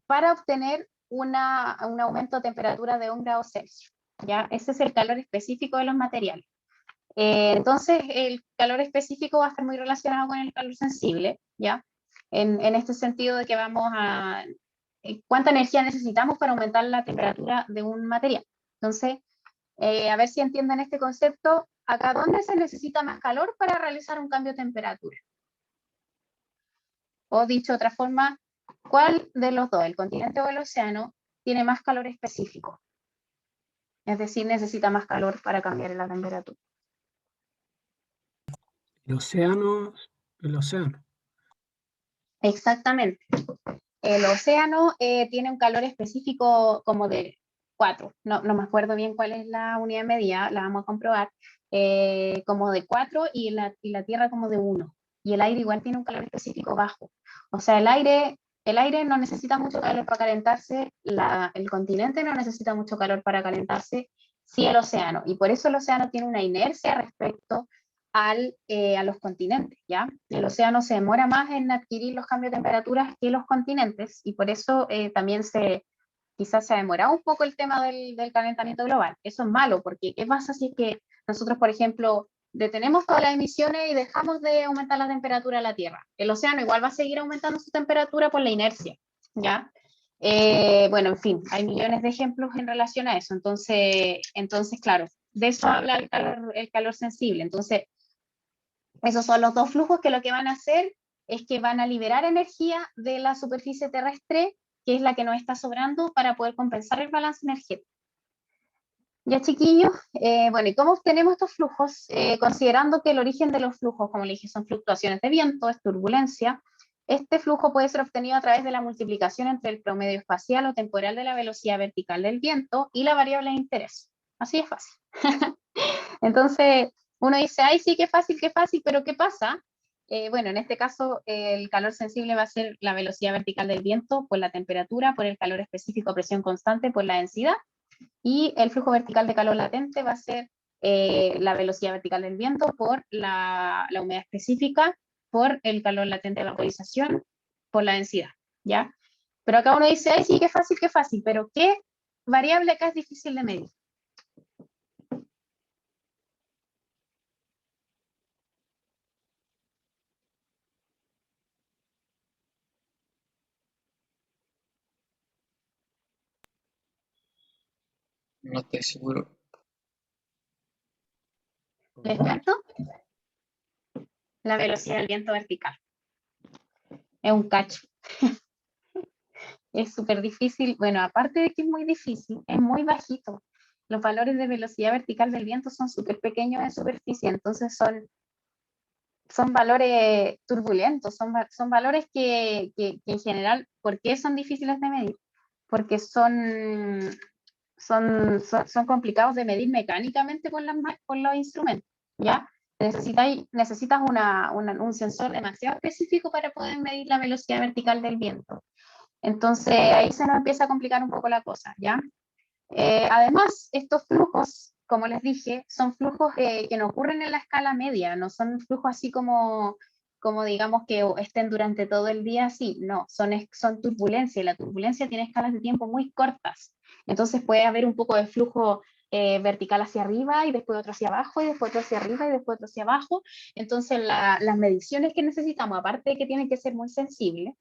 Speaker 1: para obtener un aumento de temperatura de 1 grado Celsius, ¿ya? Ese es el calor específico de los materiales. Entonces, el calor específico va a estar muy relacionado con el calor sensible, ¿ya? En este sentido de que vamos a... ¿Cuánta energía necesitamos para aumentar la temperatura de un material? Entonces, a ver si entienden este concepto. Acá, ¿dónde se necesita más calor para realizar un cambio de temperatura? O dicho de otra forma, ¿Cuál de los dos, el continente o el océano, tiene más calor específico? Es decir, necesita más calor para cambiar la temperatura.
Speaker 4: El océano, el océano.
Speaker 1: Exactamente. El océano tiene un calor específico como de 4. No me acuerdo bien cuál es la unidad de medida, la vamos a comprobar. Como de 4 y la Tierra como de 1. Y el aire igual tiene un calor específico bajo. O sea, el aire no necesita mucho calor para calentarse, el continente no necesita mucho calor para calentarse, sí el océano. Y por eso el océano tiene una inercia respecto a los continentes, ¿ya? El océano se demora más en adquirir los cambios de temperaturas que los continentes y por eso también quizás se ha demorado un poco el tema del calentamiento global. Eso es malo, porque ¿qué pasa si es que nosotros, por ejemplo, detenemos todas las emisiones y dejamos de aumentar la temperatura de la Tierra? El océano igual va a seguir aumentando su temperatura por la inercia, ¿ya? Bueno, en fin, hay millones de ejemplos en relación a eso. Entonces claro, de eso habla el calor sensible. Entonces, esos son los dos flujos que lo que van a hacer es que van a liberar energía de la superficie terrestre, que es la que nos está sobrando, para poder compensar el balance energético. Ya, chiquillos, bueno, ¿y cómo obtenemos estos flujos? Considerando que el origen de los flujos, como le dije, son fluctuaciones de viento, es turbulencia, este flujo puede ser obtenido a través de la multiplicación entre el promedio espacial o temporal de la velocidad vertical del viento y la variable de interés. Así es fácil. Entonces, uno dice, ay, sí, qué fácil, pero ¿qué pasa? Bueno, en este caso, el calor sensible va a ser la velocidad vertical del viento por la temperatura, por el calor específico, presión constante, por la densidad, y el flujo vertical de calor latente va a ser la velocidad vertical del viento por la humedad específica, por el calor latente de vaporización, por la densidad, ¿ya? Pero acá uno dice, ay, sí, qué fácil, pero ¿qué variable acá es difícil de medir?
Speaker 3: No estoy seguro.
Speaker 1: ¿Les cuento? La velocidad del viento vertical. Es un cacho. Es súper difícil. Bueno, aparte de que es muy difícil, es muy bajito. Los valores de velocidad vertical del viento son súper pequeños en superficie, entonces son valores turbulentos, son valores que en general, ¿por qué son difíciles de medir? Porque son complicados de medir mecánicamente por los instrumentos, ¿ya? Necesitas un sensor demasiado específico para poder medir la velocidad vertical del viento. Entonces ahí se nos empieza a complicar un poco la cosa, ¿ya? Además, estos flujos, como les dije, son flujos que no ocurren en la escala media, no son flujos así como digamos que estén durante todo el día así, no, son turbulencia y la turbulencia tiene escalas de tiempo muy cortas. Entonces puede haber un poco de flujo vertical hacia arriba y después otro hacia abajo y después otro hacia arriba y después otro hacia abajo. Entonces las mediciones que necesitamos, aparte de que tienen que ser muy sensibles,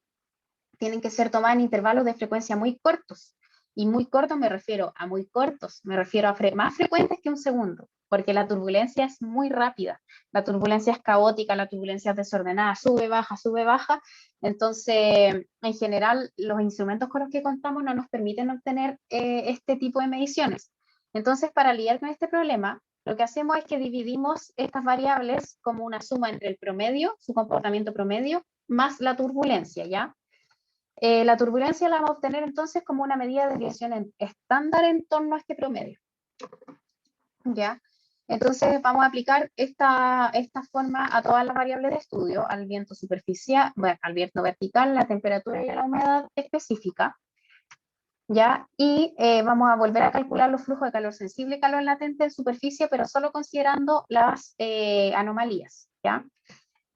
Speaker 1: tienen que ser tomadas en intervalos de frecuencia muy cortos. Y muy cortos me refiero a muy cortos, me refiero a más frecuentes que un segundo, porque la turbulencia es muy rápida, la turbulencia es caótica, la turbulencia es desordenada, sube, baja. Entonces, en general, los instrumentos con los que contamos no nos permiten obtener este tipo de mediciones. Entonces, para lidiar con este problema, lo que hacemos es que dividimos estas variables como una suma entre el promedio, su comportamiento promedio, más la turbulencia, ¿ya? La turbulencia la vamos a obtener entonces como una medida de desviación estándar en torno a este promedio. ¿Ya? Entonces vamos a aplicar esta forma a todas las variables de estudio, al viento superficial, bueno, al viento vertical, la temperatura y la humedad específica. ¿Ya? Y vamos a volver a calcular los flujos de calor sensible y calor latente en superficie, pero solo considerando las anomalías. ¿Ya?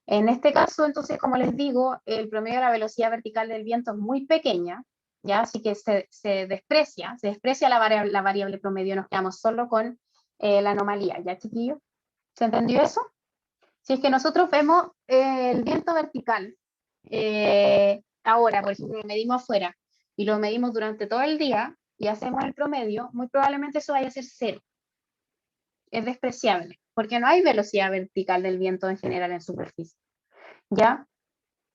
Speaker 1: En este caso, entonces, como les digo, el promedio de la velocidad vertical del viento es muy pequeña, ¿ya? Así que se desprecia la variable promedio, nos quedamos solo con la anomalía, ¿ya, chiquillos? ¿Se entendió eso? Si es que nosotros vemos el viento vertical, ahora, por ejemplo, lo medimos afuera y lo medimos durante todo el día y hacemos el promedio, muy probablemente eso vaya a ser 0. Es despreciable, porque no hay velocidad vertical del viento en general en superficie, ¿ya?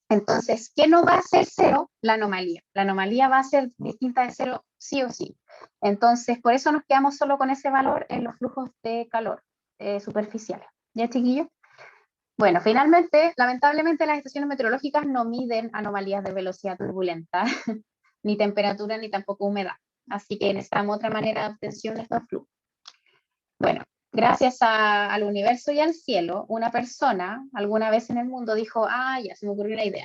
Speaker 1: Entonces, ¿qué no va a ser cero? La anomalía. La anomalía va a ser distinta de cero sí o sí. Entonces, por eso nos quedamos solo con ese valor en los flujos de calor superficiales. ¿Ya, chiquillos? Bueno, finalmente, lamentablemente las estaciones meteorológicas no miden anomalías de velocidad turbulenta, ni temperatura, ni tampoco humedad. Así que necesitamos otra manera de obtención de estos flujos. Bueno, gracias al universo y al cielo, una persona alguna vez en el mundo dijo, ah, ya se me ocurrió una idea.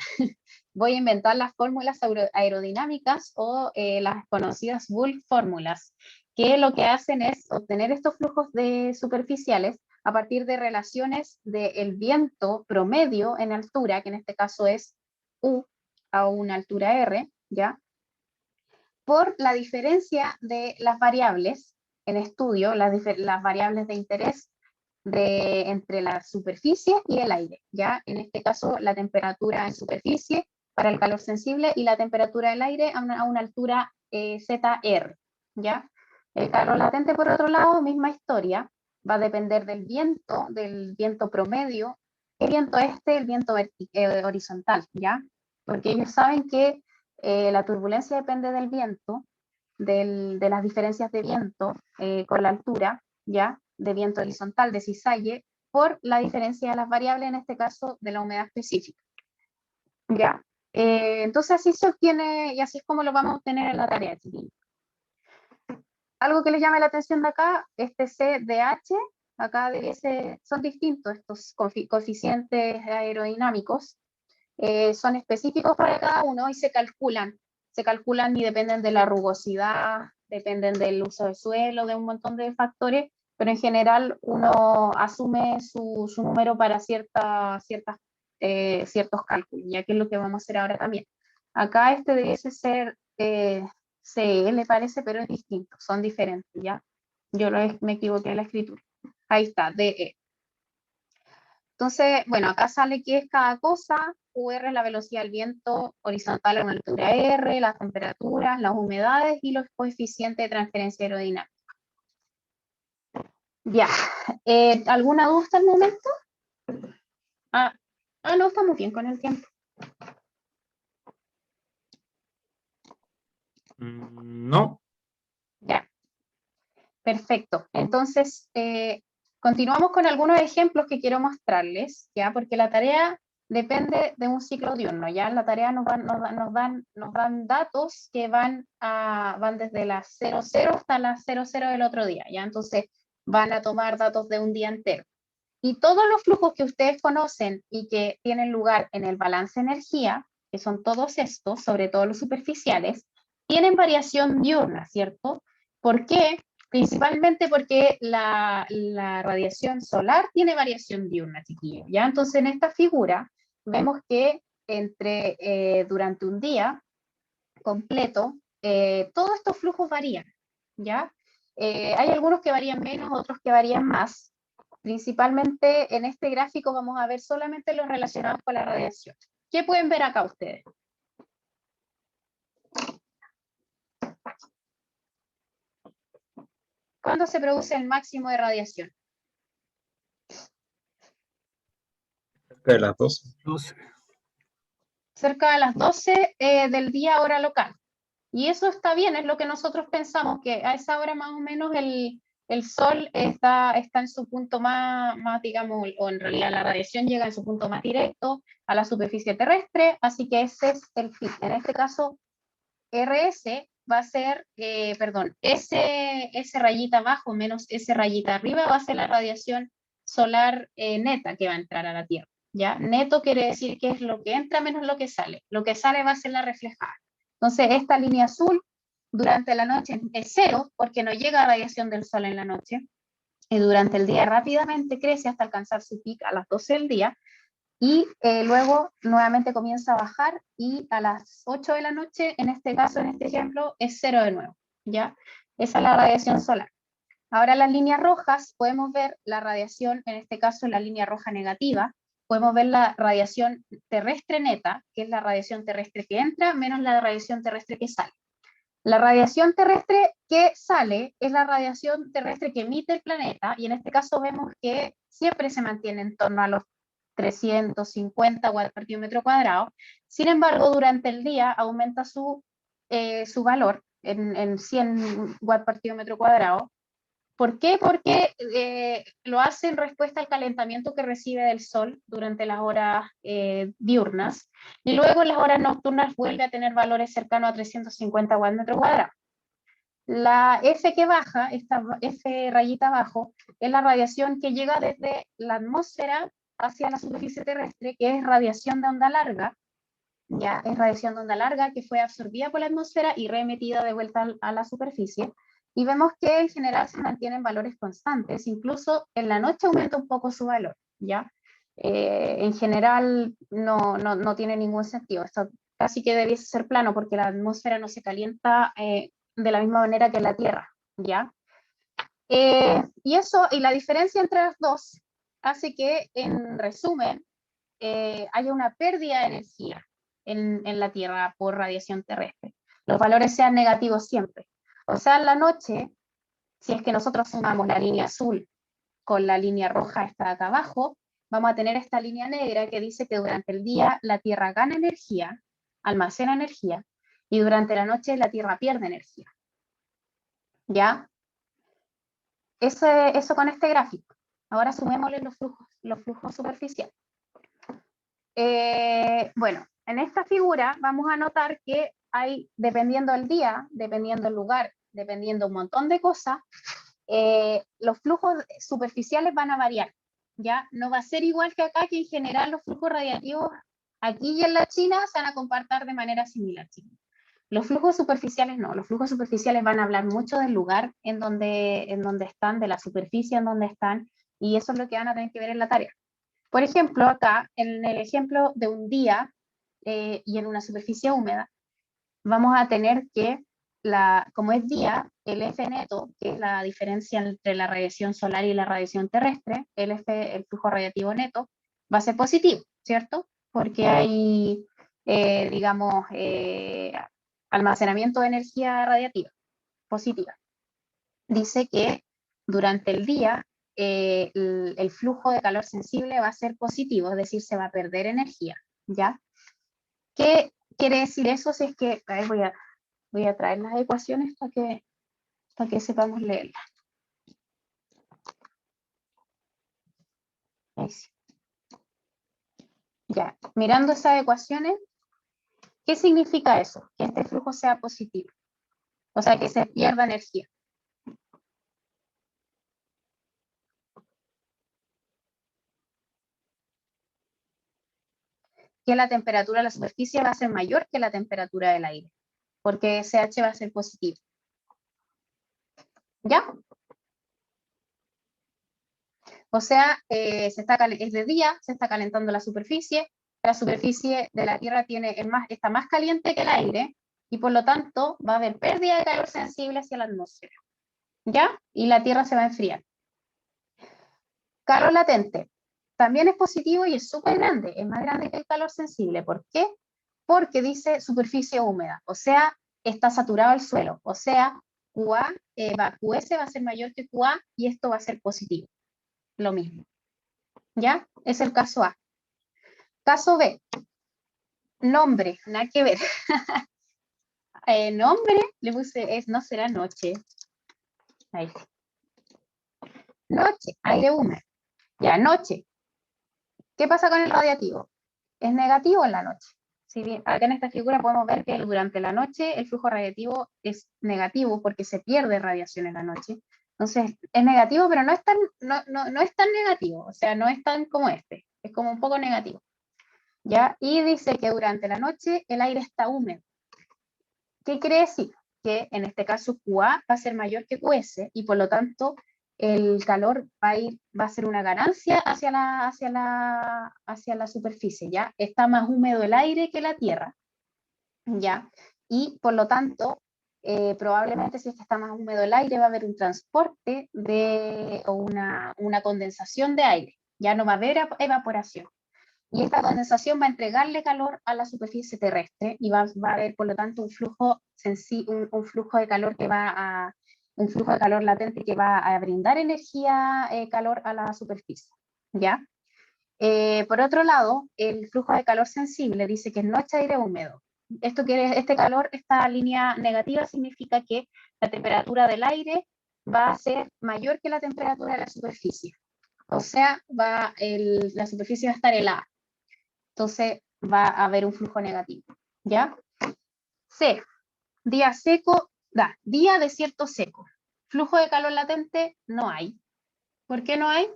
Speaker 1: Voy a inventar las fórmulas aerodinámicas o las conocidas Wolf fórmulas, que lo que hacen es obtener estos flujos superficiales a partir de relaciones del viento promedio en altura, que en este caso es U a una altura R, ¿ya? Por la diferencia de las variables en estudio, las variables de interés entre la superficie y el aire, ¿ya? En este caso, la temperatura en superficie para el calor sensible y la temperatura del aire a una altura ZR, ¿ya? El calor latente, por otro lado, misma historia, va a depender del viento promedio. ¿Qué viento el viento horizontal, ¿ya? Porque ellos saben que la turbulencia depende del viento, de las diferencias de viento con la altura, ¿ya? De viento horizontal, de cizalle, por la diferencia de las variables, en este caso de la humedad específica. ¿Ya? Entonces así se obtiene y así es como lo vamos a obtener en la tarea, chiquillos. Algo que les llame la atención de acá, este CDH, acá son distintos estos coeficientes aerodinámicos, son específicos para cada uno y se calculan y dependen de la rugosidad, dependen del uso del suelo, de un montón de factores, pero en general uno asume su número para ciertos cálculos, ya que es lo que vamos a hacer ahora también. Acá este debiese ser CE, me parece, pero es distinto, son diferentes, ¿ya? Yo me equivoqué en la escritura. Ahí está, DE. Entonces, bueno, acá sale qué es cada cosa. UR es la velocidad del viento horizontal a una altura R, las temperaturas, las humedades y los coeficientes de transferencia aerodinámica. Ya, ¿alguna duda hasta el momento? No, estamos bien con el tiempo.
Speaker 2: No.
Speaker 1: Ya, perfecto. Entonces, continuamos con algunos ejemplos que quiero mostrarles, ¿ya? Porque la tarea depende de un ciclo diurno, ¿ya? En la tarea nos dan datos que van desde las 00 hasta las 00 del otro día, ¿ya? Entonces, van a tomar datos de un día entero. Y todos los flujos que ustedes conocen y que tienen lugar en el balance de energía, que son todos estos, sobre todo los superficiales, tienen variación diurna, ¿cierto? ¿Por qué? Principalmente porque la radiación solar tiene variación diurna, chiquillos, ¿ya? Entonces, en esta figura vemos que durante un día completo, todos estos flujos varían, ¿ya? Hay algunos que varían menos, otros que varían más. Principalmente en este gráfico vamos a ver solamente los relacionados con la radiación. ¿Qué pueden ver acá ustedes? ¿Cuándo se produce el máximo de radiación?
Speaker 2: Cerca de las 12.
Speaker 4: 12.
Speaker 1: Cerca de las 12 del día hora local. Y eso está bien, es lo que nosotros pensamos, que a esa hora más o menos el Sol está en su punto más, digamos, o en realidad la radiación llega en su punto más directo a la superficie terrestre, así que ese es el fin. En este caso, RS va a ser, S rayita abajo menos S rayita arriba va a ser la radiación solar neta que va a entrar a la Tierra, ¿ya? Neto quiere decir que es lo que entra menos lo que sale. Lo que sale va a ser la reflejada. Entonces, esta línea azul durante la noche es cero porque no llega radiación del sol en la noche. Y durante el día rápidamente crece hasta alcanzar su pico a las 12 del día. Y luego nuevamente comienza a bajar y a las 8 de la noche, en este caso, en este ejemplo, es cero de nuevo, ¿ya? Esa es la radiación solar. Ahora las líneas rojas, podemos ver la radiación, en este caso la línea roja negativa, podemos ver la radiación terrestre neta, que es la radiación terrestre que entra, menos la radiación terrestre que sale. La radiación terrestre que sale es la radiación terrestre que emite el planeta, y en este caso vemos que siempre se mantiene en torno a los 350 watts por metro cuadrado. Sin embargo, durante el día aumenta su valor en 100 watts por metro cuadrado. ¿Por qué? Porque lo hace en respuesta al calentamiento que recibe del sol durante las horas diurnas, y luego en las horas nocturnas vuelve a tener valores cercanos a 350 watts por metro cuadrado. La F que baja, esta F rayita abajo, es la radiación que llega desde la atmósfera hacia la superficie terrestre, que es radiación de onda larga. Ya es radiación de onda larga que fue absorbida por la atmósfera y reemitida de vuelta a la superficie. Y vemos que en general se mantienen valores constantes, incluso en la noche aumenta un poco su valor, ¿ya? En general no tiene ningún sentido. Esto casi que debiese ser plano porque la atmósfera no se calienta de la misma manera que la Tierra, ¿ya? Y la diferencia entre las dos hace que, en resumen, haya una pérdida de energía en la Tierra por radiación terrestre. Los valores sean negativos siempre. O sea, en la noche, si es que nosotros sumamos la línea azul con la línea roja, esta de acá abajo, vamos a tener esta línea negra que dice que durante el día la Tierra gana energía, almacena energía, y durante la noche la Tierra pierde energía. ¿Ya? Eso con este gráfico. Ahora sumémosle los flujos superficiales. Bueno, en esta figura vamos a notar que hay, dependiendo del día, dependiendo del lugar, dependiendo un montón de cosas, los flujos superficiales van a variar, ¿ya? No va a ser igual que acá, que en general los flujos radiativos aquí y en la China se van a comportar de manera similar. Los flujos superficiales no, los flujos superficiales van a hablar mucho del lugar en donde están, de la superficie en donde están, y eso es lo que van a tener que ver en la tarea. Por ejemplo, acá, en el ejemplo de un día y en una superficie húmeda, vamos a tener que, como es día, el F neto, que es la diferencia entre la radiación solar y la radiación terrestre, el flujo radiativo neto, va a ser positivo, ¿cierto? Porque hay, digamos, almacenamiento de energía radiativa positiva. Dice que durante el día el flujo de calor sensible va a ser positivo, es decir, se va a perder energía, ¿ya? ¿Qué quiere decir eso? Si es que, a ver, voy a traer las ecuaciones para que sepamos leerlas. Ahí sí. Ya, mirando esas ecuaciones, ¿qué significa eso? Que este flujo sea positivo, o sea, que se pierda energía. Que la temperatura de la superficie va a ser mayor que la temperatura del aire, porque SH va a ser positivo. ¿Ya? O sea, es de día, se está calentando la superficie de la Tierra está más caliente que el aire, y por lo tanto va a haber pérdida de calor sensible hacia la atmósfera, ¿ya? Y la Tierra se va a enfriar. Calor latente, también es positivo y es súper grande, es más grande que el calor sensible. ¿Por qué? Porque dice superficie húmeda, o sea, está saturado el suelo, o sea, QS va a ser mayor que QA y esto va a ser positivo, lo mismo. ¿Ya? Es el caso A. Caso B. Nombre, nada que ver. Nombre, le puse, no será noche. Ahí. Noche, aire húmedo. Ya, noche. ¿Qué pasa con el radiativo? Es negativo en la noche. Si bien, acá en esta figura podemos ver que durante la noche el flujo radiativo es negativo porque se pierde radiación en la noche. Entonces, es negativo, pero no es tan negativo. O sea, no es tan como este. Es como un poco negativo. ¿Ya? Y dice que durante la noche el aire está húmedo. ¿Qué quiere decir? Que en este caso QA va a ser mayor que QS y por lo tanto el calor va a ser una ganancia hacia la superficie, ¿ya? Está más húmedo el aire que la tierra, ¿ya? Y por lo tanto, probablemente si está más húmedo el aire va a haber un transporte o una condensación de aire, ya no va a haber evaporación. Y esta condensación va a entregarle calor a la superficie terrestre y va a haber, por lo tanto, un flujo de calor un flujo de calor latente que va a brindar energía, calor a la superficie, ¿ya? Por otro lado, el flujo de calor sensible dice que es noche aire húmedo. Este calor, esta línea negativa significa que la temperatura del aire va a ser mayor que la temperatura de la superficie. O sea, la superficie va a estar helada. Entonces va a haber un flujo negativo. ¿Ya? C. Día seco, día desierto seco. Flujo de calor latente no hay. ¿Por qué no hay?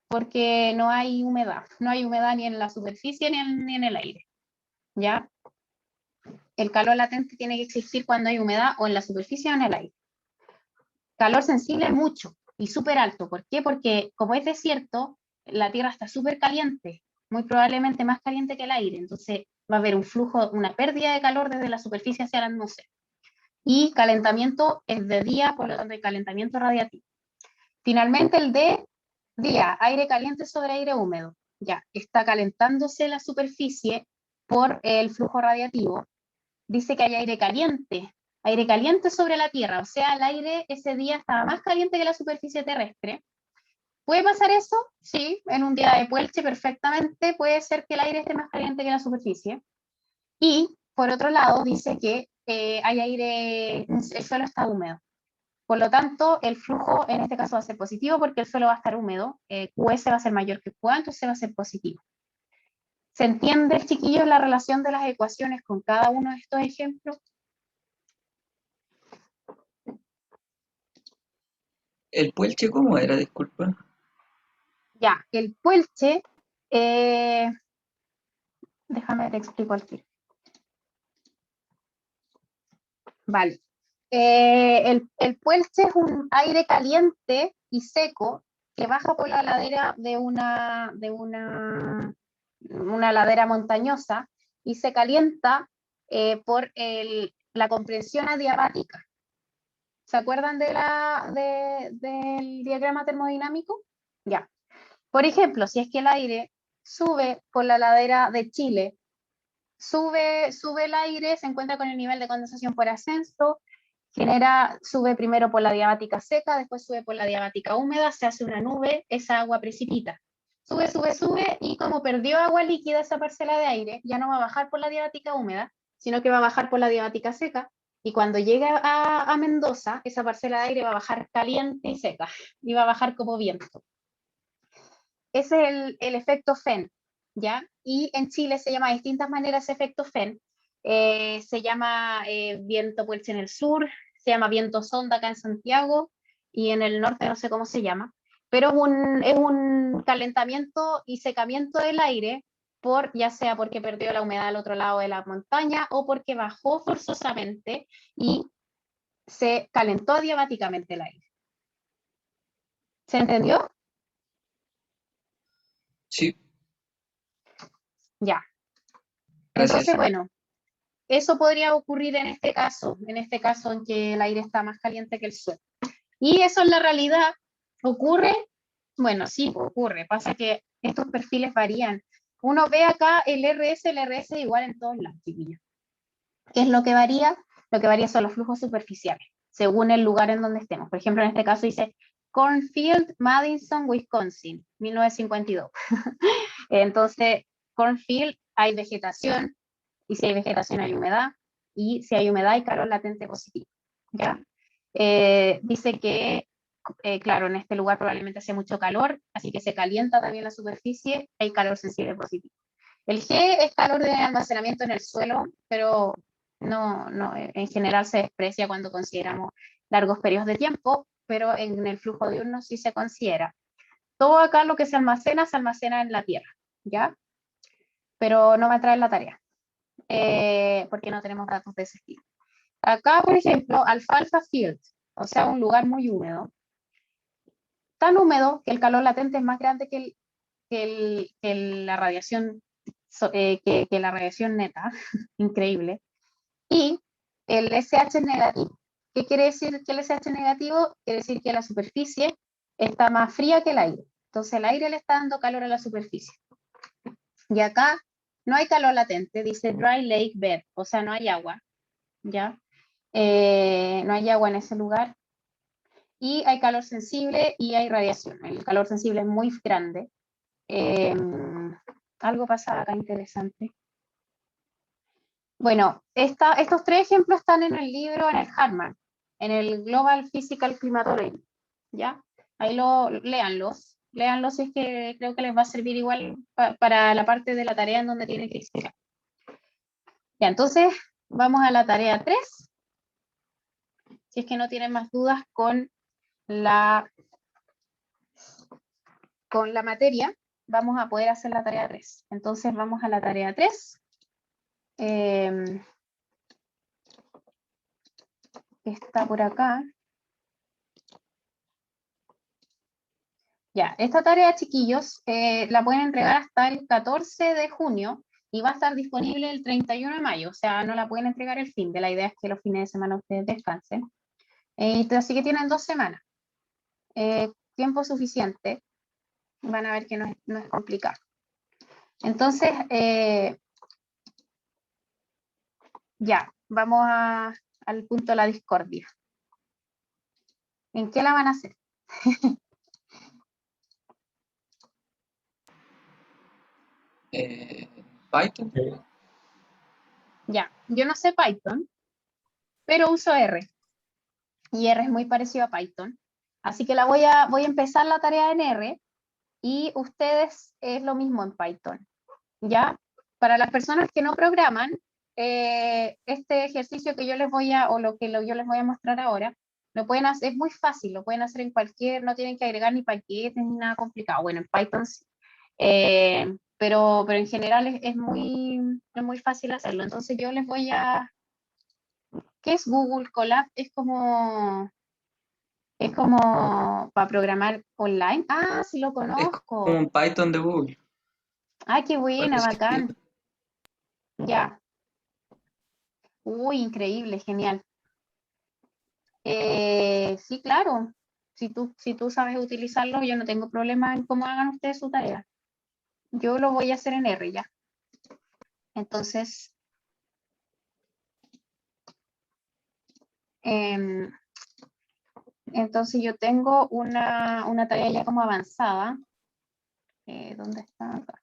Speaker 1: Porque no hay humedad. No hay humedad ni en la superficie ni en el aire. ¿Ya? El calor latente tiene que existir cuando hay humedad o en la superficie o en el aire. Calor sensible mucho y súper alto. ¿Por qué? Porque como es desierto, la Tierra está súper caliente, muy probablemente más caliente que el aire. Entonces va a haber un flujo, una pérdida de calor desde la superficie hacia la atmósfera. Y calentamiento es de día, por lo tanto hay calentamiento radiativo. Finalmente el D, día, aire caliente sobre aire húmedo. Ya, está calentándose la superficie por el flujo radiativo. Dice que hay aire caliente sobre la Tierra, o sea, el aire ese día estaba más caliente que la superficie terrestre. ¿Puede pasar eso? Sí, en un día de Puelche perfectamente puede ser que el aire esté más caliente que la superficie. Y, por otro lado, dice que hay aire, el suelo está húmedo. Por lo tanto, el flujo en este caso va a ser positivo porque el suelo va a estar húmedo. QS va a ser mayor que QA, entonces va a ser positivo. ¿Se entiende, chiquillos, la relación de las ecuaciones con cada uno de estos ejemplos?
Speaker 3: ¿El Puelche cómo era? Disculpa.
Speaker 1: Ya, el Puelche, déjame te explico al tiro. Vale. El Puelche es un aire caliente y seco que baja por la ladera de una ladera montañosa y se calienta por la compresión adiabática. ¿Se acuerdan del diagrama termodinámico? Ya. Por ejemplo, si es que el aire sube por la ladera de Chile, sube el aire, se encuentra con el nivel de condensación por ascenso, sube primero por la diabática seca, después sube por la diabática húmeda, se hace una nube, esa agua precipita. Sube, y como perdió agua líquida esa parcela de aire, ya no va a bajar por la diabática húmeda, sino que va a bajar por la diabática seca, y cuando llegue a Mendoza, esa parcela de aire va a bajar caliente y seca, y va a bajar como viento. Ese es el efecto FEN, ¿ya? Y en Chile se llama de distintas maneras ese efecto FEN. Se llama viento Puelche en el sur, se llama viento sonda acá en Santiago, y en el norte no sé cómo se llama, pero es un calentamiento y secamiento del aire, ya sea porque perdió la humedad al otro lado de la montaña o porque bajó forzosamente y se calentó adiabáticamente el aire. ¿Se entendió?
Speaker 3: Sí.
Speaker 1: Ya.
Speaker 3: Gracias.
Speaker 1: Entonces, bueno, eso podría ocurrir en este caso en que el aire está más caliente que el suelo. Y eso en la realidad ocurre, bueno, sí, ocurre, pasa que estos perfiles varían. Uno ve acá el RS igual en todos lados, chiquillos. ¿Qué es lo que varía? Lo que varía son los flujos superficiales, según el lugar en donde estemos. Por ejemplo, en este caso dice Cornfield, Madison, Wisconsin, 1952. Entonces, Cornfield hay vegetación, y si hay vegetación hay humedad, y si hay humedad hay calor latente positivo. ¿Ya? Dice que, claro, en este lugar probablemente hace mucho calor, así que se calienta también la superficie, hay calor sensible positivo. El G es calor de almacenamiento en el suelo, pero no, en general se desprecia cuando consideramos largos periodos de tiempo, pero en el flujo diurno sí se considera. Todo acá lo que se almacena en la Tierra, ¿ya? Pero no va a entrar en la tarea, porque no tenemos datos de ese estilo. Acá, por ejemplo, Alfalfa Field, o sea, un lugar muy húmedo, tan húmedo que el calor latente es más grande que la radiación que la radiación neta, increíble, y el SH es negativo. ¿Qué quiere decir que el SH negativo? Quiere decir que la superficie está más fría que el aire. Entonces el aire le está dando calor a la superficie. Y acá no hay calor latente, dice dry lake bed, o sea, no hay agua, ¿ya? No hay agua en ese lugar. Y hay calor sensible y hay radiación. El calor sensible es muy grande. Algo pasa acá interesante. Bueno, estos 3 ejemplos están en el libro, en el Harman, en el Global Physical Climatology, ¿ya? Ahí léanlos si es que creo que les va a servir igual para la parte de la tarea en donde tienen que explicar. Ya, entonces vamos a la tarea 3. Si es que no tienen más dudas con la materia, vamos a poder hacer la tarea 3. Entonces vamos a la tarea 3. Está por acá. Ya, esta tarea, chiquillos, la pueden entregar hasta el 14 de junio y va a estar disponible el 31 de mayo, o sea, no la pueden entregar el fin de. La idea es que los fines de semana ustedes descansen. Así que tienen 2 semanas. Tiempo suficiente. Van a ver que no es complicado. Entonces, ya, vamos al punto de la discordia. ¿En qué la van a hacer?
Speaker 3: Python.
Speaker 1: Ya, yo no sé Python, pero uso R. Y R es muy parecido a Python. Así que voy a empezar la tarea en R y ustedes es lo mismo en Python. ¿Ya? Para las personas que no programan, este ejercicio que yo les voy a, o lo que yo les voy a mostrar ahora, lo pueden hacer, es muy fácil, lo pueden hacer en cualquier, no tienen que agregar ni paquetes ni nada complicado. Bueno, en Python sí. Pero en general es muy fácil hacerlo. Entonces yo les voy a... ¿Qué es Google Colab? Es como para programar online. Ah, sí lo
Speaker 3: Es como
Speaker 1: conozco.
Speaker 3: un Python de Google.
Speaker 1: Ay, qué buena,
Speaker 3: Parecido.
Speaker 1: bacán. Ya. Uy, increíble, genial. Sí, claro. Si tú sabes utilizarlo, yo no tengo problema en cómo hagan ustedes su tarea. Yo lo voy a hacer en R ya. Entonces, em, yo tengo una tarea ya como avanzada. ¿Dónde está? Acá.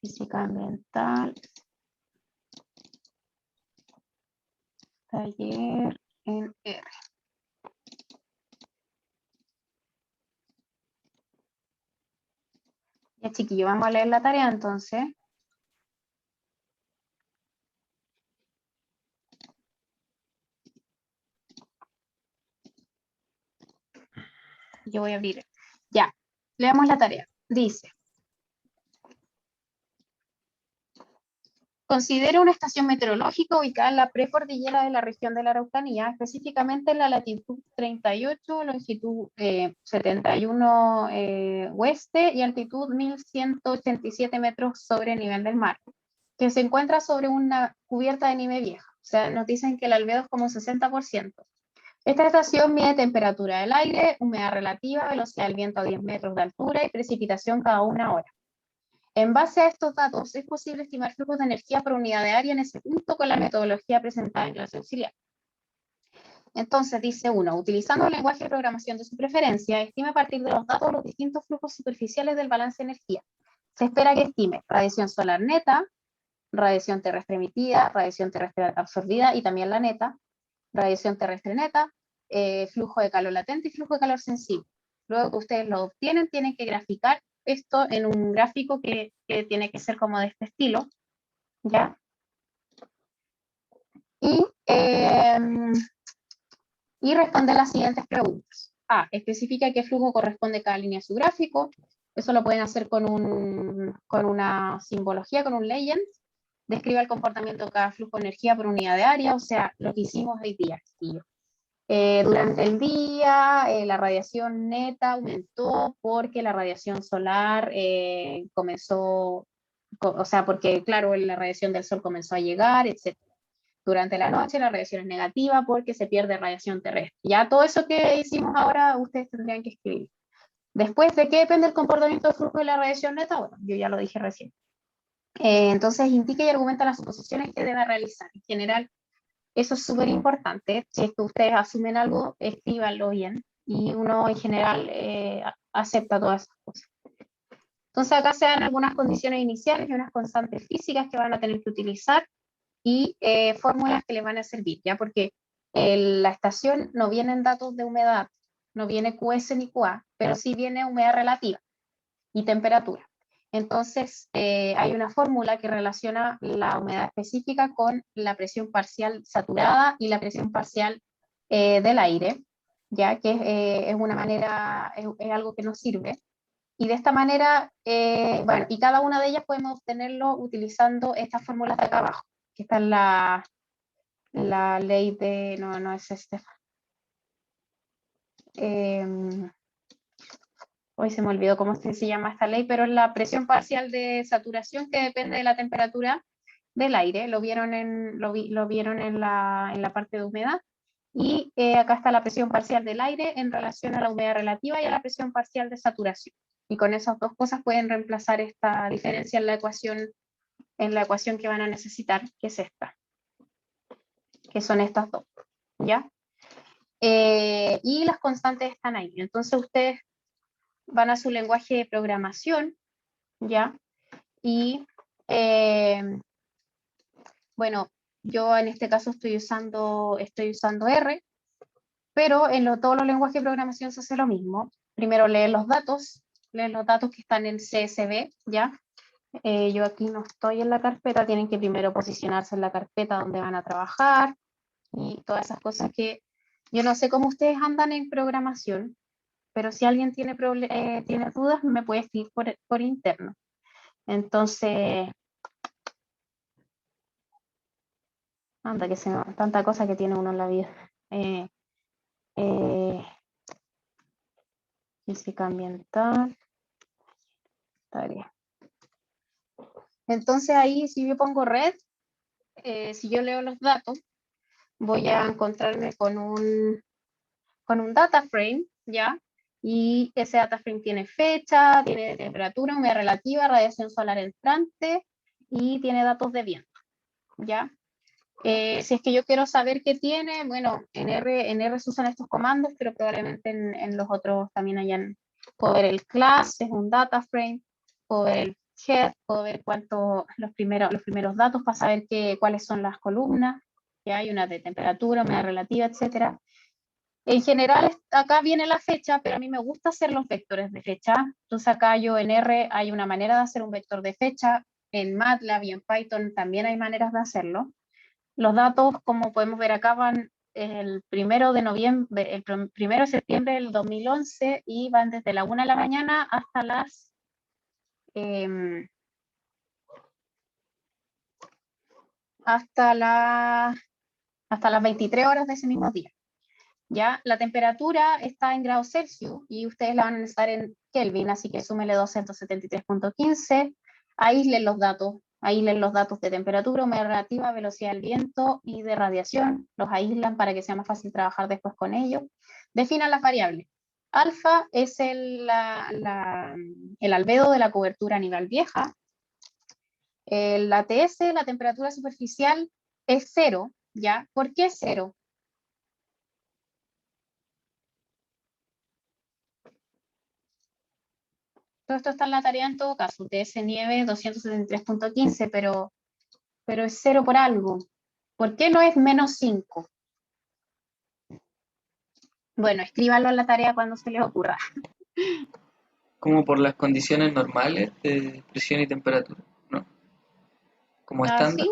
Speaker 1: Física ambiental. Taller en R. Ya, chiquillo, vamos a leer la tarea entonces. Yo voy a abrir. Ya, leamos la tarea. Dice: considera una estación meteorológica ubicada en la precordillera de la región de la Araucanía, específicamente en la latitud 38, longitud 71 oeste y altitud 1187 metros sobre el nivel del mar, que se encuentra sobre una cubierta de nieve vieja. O sea, nos dicen que el albedo es como 60%. Esta estación mide temperatura del aire, humedad relativa, velocidad del viento a 10 metros de altura y precipitación cada 1 hora. En base a estos datos, es posible estimar flujos de energía por unidad de área en ese punto con la metodología presentada en clase auxiliar. Entonces, dice uno, utilizando el lenguaje de programación de su preferencia, estima a partir de los datos los distintos flujos superficiales del balance de energía. Se espera que estime radiación solar neta, radiación terrestre emitida, radiación terrestre absorbida y también la neta, radiación terrestre neta, flujo de calor latente y flujo de calor sensible. Luego que ustedes lo obtienen, tienen que graficar esto en un gráfico que tiene que ser como de este estilo, ¿ya? Y responder las siguientes preguntas. A, especifica qué flujo corresponde cada línea a su gráfico. Eso lo pueden hacer con una simbología, con un legend. Describe el comportamiento de cada flujo de energía por unidad de área, o sea, lo que hicimos hoy día. Durante el día, la radiación neta aumentó porque la radiación solar comenzó, o sea, porque, claro, la radiación del sol comenzó a llegar, etc. Durante la noche, la radiación es negativa porque se pierde radiación terrestre. Ya todo eso que hicimos ahora, ustedes tendrían que escribir. Después, ¿de qué depende el comportamiento del flujo de la radiación neta? Bueno, yo ya lo dije recién. Entonces, indica y argumenta las suposiciones que debe realizar. En general, eso es súper importante. Si es que ustedes asumen algo, escríbanlo bien, y uno en general acepta todas esas cosas. Entonces acá se dan algunas condiciones iniciales y unas constantes físicas que van a tener que utilizar y fórmulas que les van a servir, ¿ya? Porque en la estación no vienen datos de humedad, no viene QS ni QA, pero sí viene humedad relativa y temperatura. Entonces, hay una fórmula que relaciona la humedad específica con la presión parcial saturada y la presión parcial del aire, ya que es una manera, es algo que nos sirve. Y de esta manera, bueno, y cada una de ellas podemos obtenerlo utilizando estas fórmulas de acá abajo, que está en la ley de, no es Estefan. Hoy se me olvidó cómo se llama esta ley, pero es la presión parcial de saturación que depende de la temperatura del aire. Lo vieron en la parte de humedad. Y acá está la presión parcial del aire en relación a la humedad relativa y a la presión parcial de saturación. Y con esas dos cosas pueden reemplazar esta diferencia en la ecuación que van a necesitar, que es esta, que son estas dos, ¿ya? Y las constantes están ahí. Entonces ustedes van a su lenguaje de programación, ¿ya? Y bueno, yo en este caso estoy usando R, pero en todos los lenguajes de programación se hace lo mismo. Primero leen los datos que están en CSV, ¿ya? Yo aquí no estoy en la carpeta, tienen que primero posicionarse en la carpeta donde van a trabajar y todas esas cosas que yo no sé cómo ustedes andan en programación, pero si alguien tiene dudas me puede escribir por interno. Entonces, anda que tanta cosa que tiene uno en la vida. Física ambiental, tarea. Entonces ahí si yo pongo red, si yo leo los datos, voy a encontrarme con un data frame, ¿ya? Y ese data frame tiene fecha, tiene temperatura, humedad relativa, radiación solar entrante y tiene datos de viento, ¿ya? Si es que yo quiero saber qué tiene, bueno, en R se usan estos comandos, pero probablemente en los otros también hayan, puedo ver el class, es un data frame, puedo ver el head, puedo ver los primeros datos para saber cuáles son las columnas, que hay una de temperatura, humedad relativa, etcétera. En general, acá viene la fecha, pero a mí me gusta hacer los vectores de fecha. Entonces acá yo en R hay una manera de hacer un vector de fecha, en MATLAB y en Python también hay maneras de hacerlo. Los datos, como podemos ver acá, van el 1 de noviembre, el 1 de septiembre del 2011 y van desde la 1 de la mañana hasta las 23 horas de ese mismo día. ¿Ya? La temperatura está en grados Celsius y ustedes la van a necesitar en Kelvin, así que súmele 273.15, aíslen los datos de temperatura, humedad relativa, velocidad del viento y de radiación, los aíslan para que sea más fácil trabajar después con ellos. Definan las variables. Alfa es el albedo de la cobertura a nivel vieja. El ATS, la temperatura superficial, es 0, ¿ya? ¿Por qué 0? Todo esto está en la tarea en todo caso, TS nieve 273.15, pero es 0 por algo. ¿Por qué no es menos 5? Bueno, escríbanlo en la tarea cuando se les ocurra.
Speaker 3: Como por las condiciones normales de presión y temperatura, ¿no? Como estándar.
Speaker 1: Sí.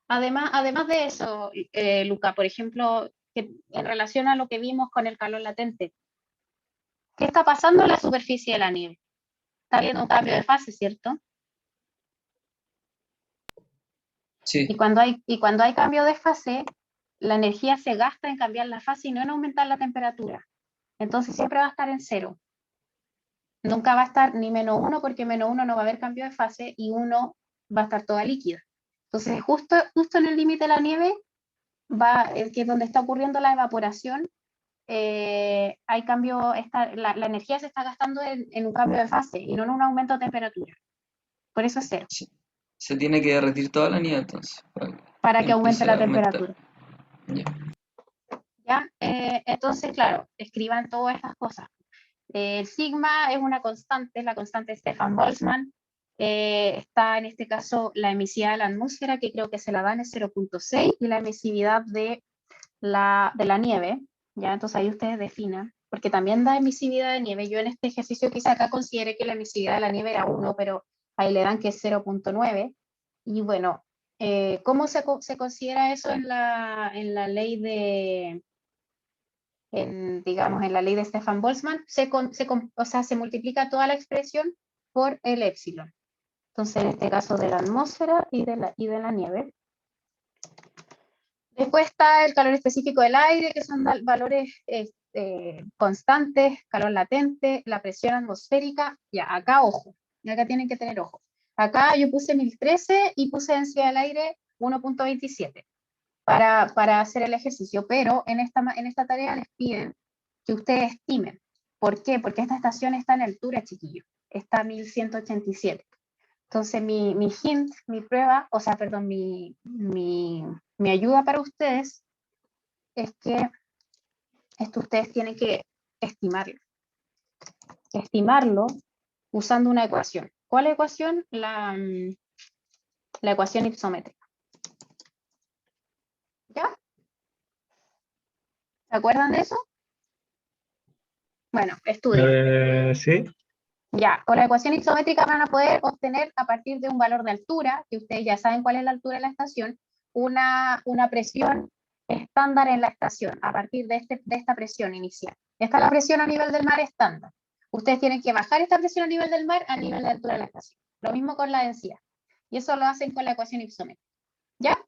Speaker 1: Además de eso, Luca, por ejemplo, que en relación a lo que vimos con el calor latente, ¿qué está pasando en la superficie de la nieve? Está habiendo un cambio de fase, ¿cierto?
Speaker 3: Sí,
Speaker 1: Y cuando hay cambio de fase, la energía se gasta en cambiar la fase y no en aumentar la temperatura. Entonces siempre va a estar en 0. Nunca va a estar ni -1 porque -1 no va a haber cambio de fase y 1 va a estar toda líquida. Entonces justo en el límite de la nieve, que es donde está ocurriendo la evaporación, hay cambio, la energía se está gastando en un cambio de fase y no en un aumento de temperatura. Por eso es 0.
Speaker 3: sí. Se tiene que derretir toda la nieve entonces.
Speaker 1: Para que aumente
Speaker 3: empiece
Speaker 1: la
Speaker 3: a aumentar.
Speaker 1: temperatura.
Speaker 3: Ya.
Speaker 1: ¿ya? Entonces, claro, escriban todas estas cosas. El sigma es una constante, es la constante de Stefan Boltzmann. Está en este caso la emisividad de la atmósfera, que creo que se la dan es 0.6, y la emisividad de la nieve, ¿ya? Entonces ahí ustedes definan, porque también da emisividad de nieve. Yo en este ejercicio que hice acá consideré que la emisividad de la nieve era 1, pero ahí le dan que es 0.9. Y bueno, ¿cómo se considera eso en la ley de, digamos, en la ley de Stefan Boltzmann? O sea, se multiplica toda la expresión por el épsilon. Entonces, en este caso de la atmósfera y de la nieve. Después está el calor específico del aire, que son valores constantes, calor latente, la presión atmosférica. Ya, acá ojo, acá tienen que tener ojo. Acá yo puse 1013 y puse densidad del aire 1.27 para hacer el ejercicio, pero en esta tarea les piden que ustedes estimen. ¿Por qué? Porque esta estación está en altura, chiquillos, está a 1187. Entonces mi hint, mi prueba, o sea, perdón, mi ayuda para ustedes es que esto ustedes tienen que estimarlo usando una ecuación. ¿Cuál ecuación? La ecuación ipsométrica. ¿Ya? ¿Se acuerdan de eso? Bueno, estudien.
Speaker 2: Sí.
Speaker 1: Ya, con la ecuación ipsométrica van a poder obtener a partir de un valor de altura, que ustedes ya saben cuál es la altura de la estación, una presión estándar en la estación, a partir de esta presión inicial. Esta es la presión a nivel del mar estándar. Ustedes tienen que bajar esta presión a nivel del mar a nivel de altura de la estación. Lo mismo con la densidad. Y eso lo hacen con la ecuación ipsométrica. ¿Ya?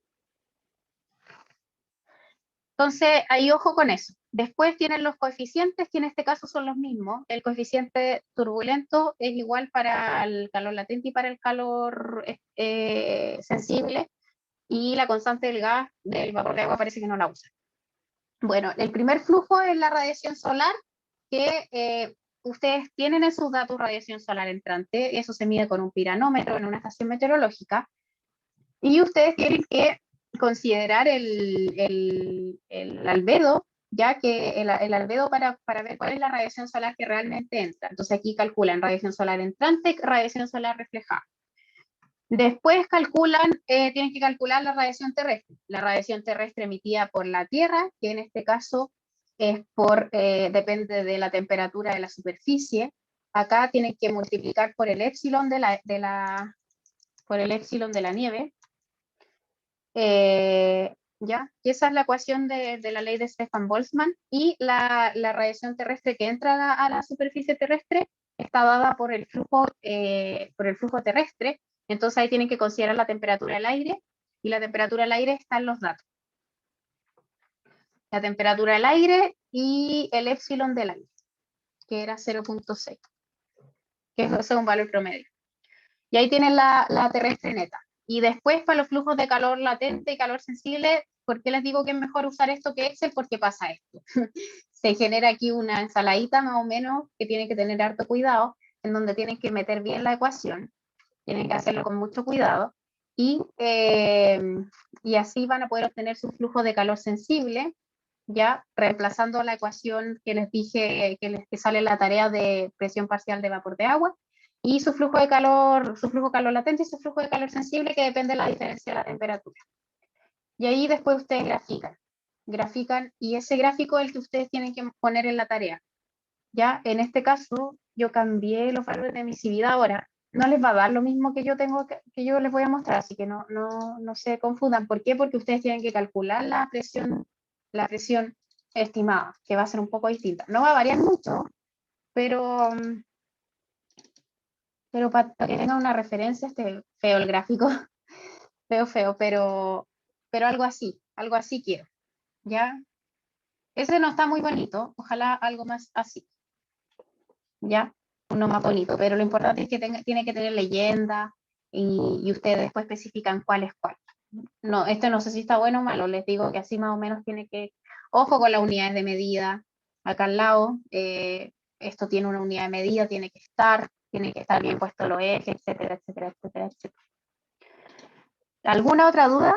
Speaker 1: Entonces, ahí ojo con eso. Después tienen los coeficientes, que en este caso son los mismos. El coeficiente turbulento es igual para el calor latente y para el calor sensible. Y la constante del gas, del vapor de agua, parece que no la usa. Bueno, el primer flujo es la radiación solar, que ustedes tienen en sus datos radiación solar entrante. Eso se mide con un piranómetro en una estación meteorológica. Y ustedes tienen que considerar el albedo, ya que el albedo para ver cuál es la radiación solar que realmente entra. Entonces aquí calculan radiación solar entrante, radiación solar reflejada. Después tienen que calcular la radiación terrestre emitida por la Tierra, que en este caso depende de la temperatura de la superficie. Acá tienen que multiplicar por el épsilon por el épsilon de la nieve. ¿Ya? Y esa es la ecuación de la ley de Stefan Boltzmann, y la radiación terrestre que entra a la superficie terrestre está dada por el flujo terrestre. Entonces ahí tienen que considerar la temperatura del aire, y la temperatura del aire está en los datos. La temperatura del aire y el épsilon del aire, que era 0.6, que es un valor promedio. Y ahí tienen la terrestre neta. Y después para los flujos de calor latente y calor sensible, ¿por qué les digo que es mejor usar esto que Excel? Porque pasa esto. Se genera aquí una ensaladita más o menos que tienen que tener harto cuidado, en donde tienen que meter bien la ecuación, tienen que hacerlo con mucho cuidado, y así van a poder obtener su flujo de calor sensible, ya reemplazando la ecuación que les dije que sale en la tarea de presión parcial de vapor de agua, y su flujo de calor latente y su flujo de calor sensible, que depende de la diferencia de la temperatura. Y ahí después ustedes grafican, y ese gráfico es el que ustedes tienen que poner en la tarea. Ya, en este caso, yo cambié los valores de emisividad ahora. No les va a dar lo mismo que yo les voy a mostrar, así que no se confundan. ¿Por qué? Porque ustedes tienen que calcular la presión estimada, que va a ser un poco distinta. No va a variar mucho, pero para que tengan una referencia, feo el gráfico, feo, pero algo así quiero, ¿ya? Ese no está muy bonito, ojalá algo más así, ¿ya? Uno más bonito, pero lo importante es que tiene que tener leyenda, y ustedes después especifican cuál es cuál. No, esto no sé si está bueno o malo, les digo que así más o menos tiene que, ojo con las unidades de medida, acá al lado, esto tiene una unidad de medida, tiene que estar bien puesto los ejes, etcétera, etcétera, etcétera, etcétera. ¿Alguna otra duda?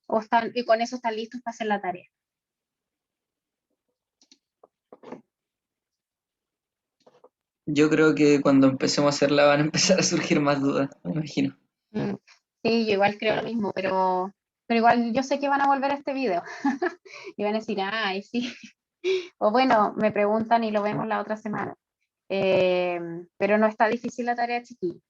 Speaker 1: ¿O están, y con eso están listos para hacer la tarea?
Speaker 3: Yo creo que cuando empecemos a hacerla van a empezar a surgir más dudas, me imagino.
Speaker 1: Mm, sí, yo igual creo lo mismo, pero igual yo sé que van a volver a este video y van a decir, ay, sí. O bueno, me preguntan y lo vemos la otra semana. Pero no está difícil la tarea, chiquillos.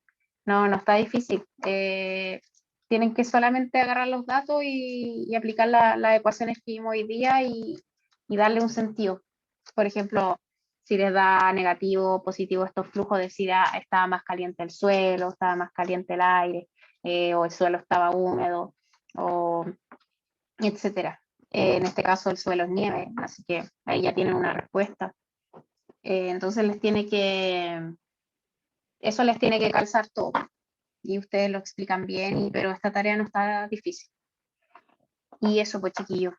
Speaker 1: No, no está difícil. Tienen que solamente agarrar los datos y aplicar las ecuaciones que vimos hoy día y darle un sentido. Por ejemplo, si les da negativo o positivo estos flujos, decir, ah, estaba más caliente el suelo, estaba más caliente el aire, o el suelo estaba húmedo, o etcétera. En este caso el suelo es nieve, así que ahí ya tienen una respuesta. Entonces eso les tiene que calzar todo y ustedes lo explican bien, pero esta tarea no está difícil. Y eso pues chiquillos,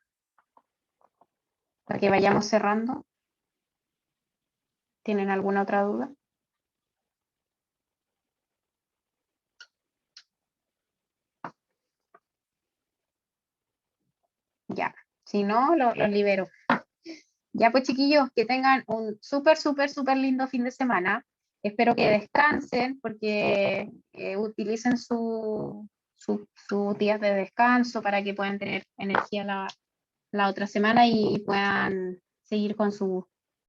Speaker 1: para que vayamos cerrando, ¿tienen alguna otra duda? Ya, si no, los libero. Ya pues chiquillos, que tengan un súper, súper, súper lindo fin de semana. Espero que descansen porque utilicen sus días de descanso para que puedan tener energía la otra semana y puedan seguir con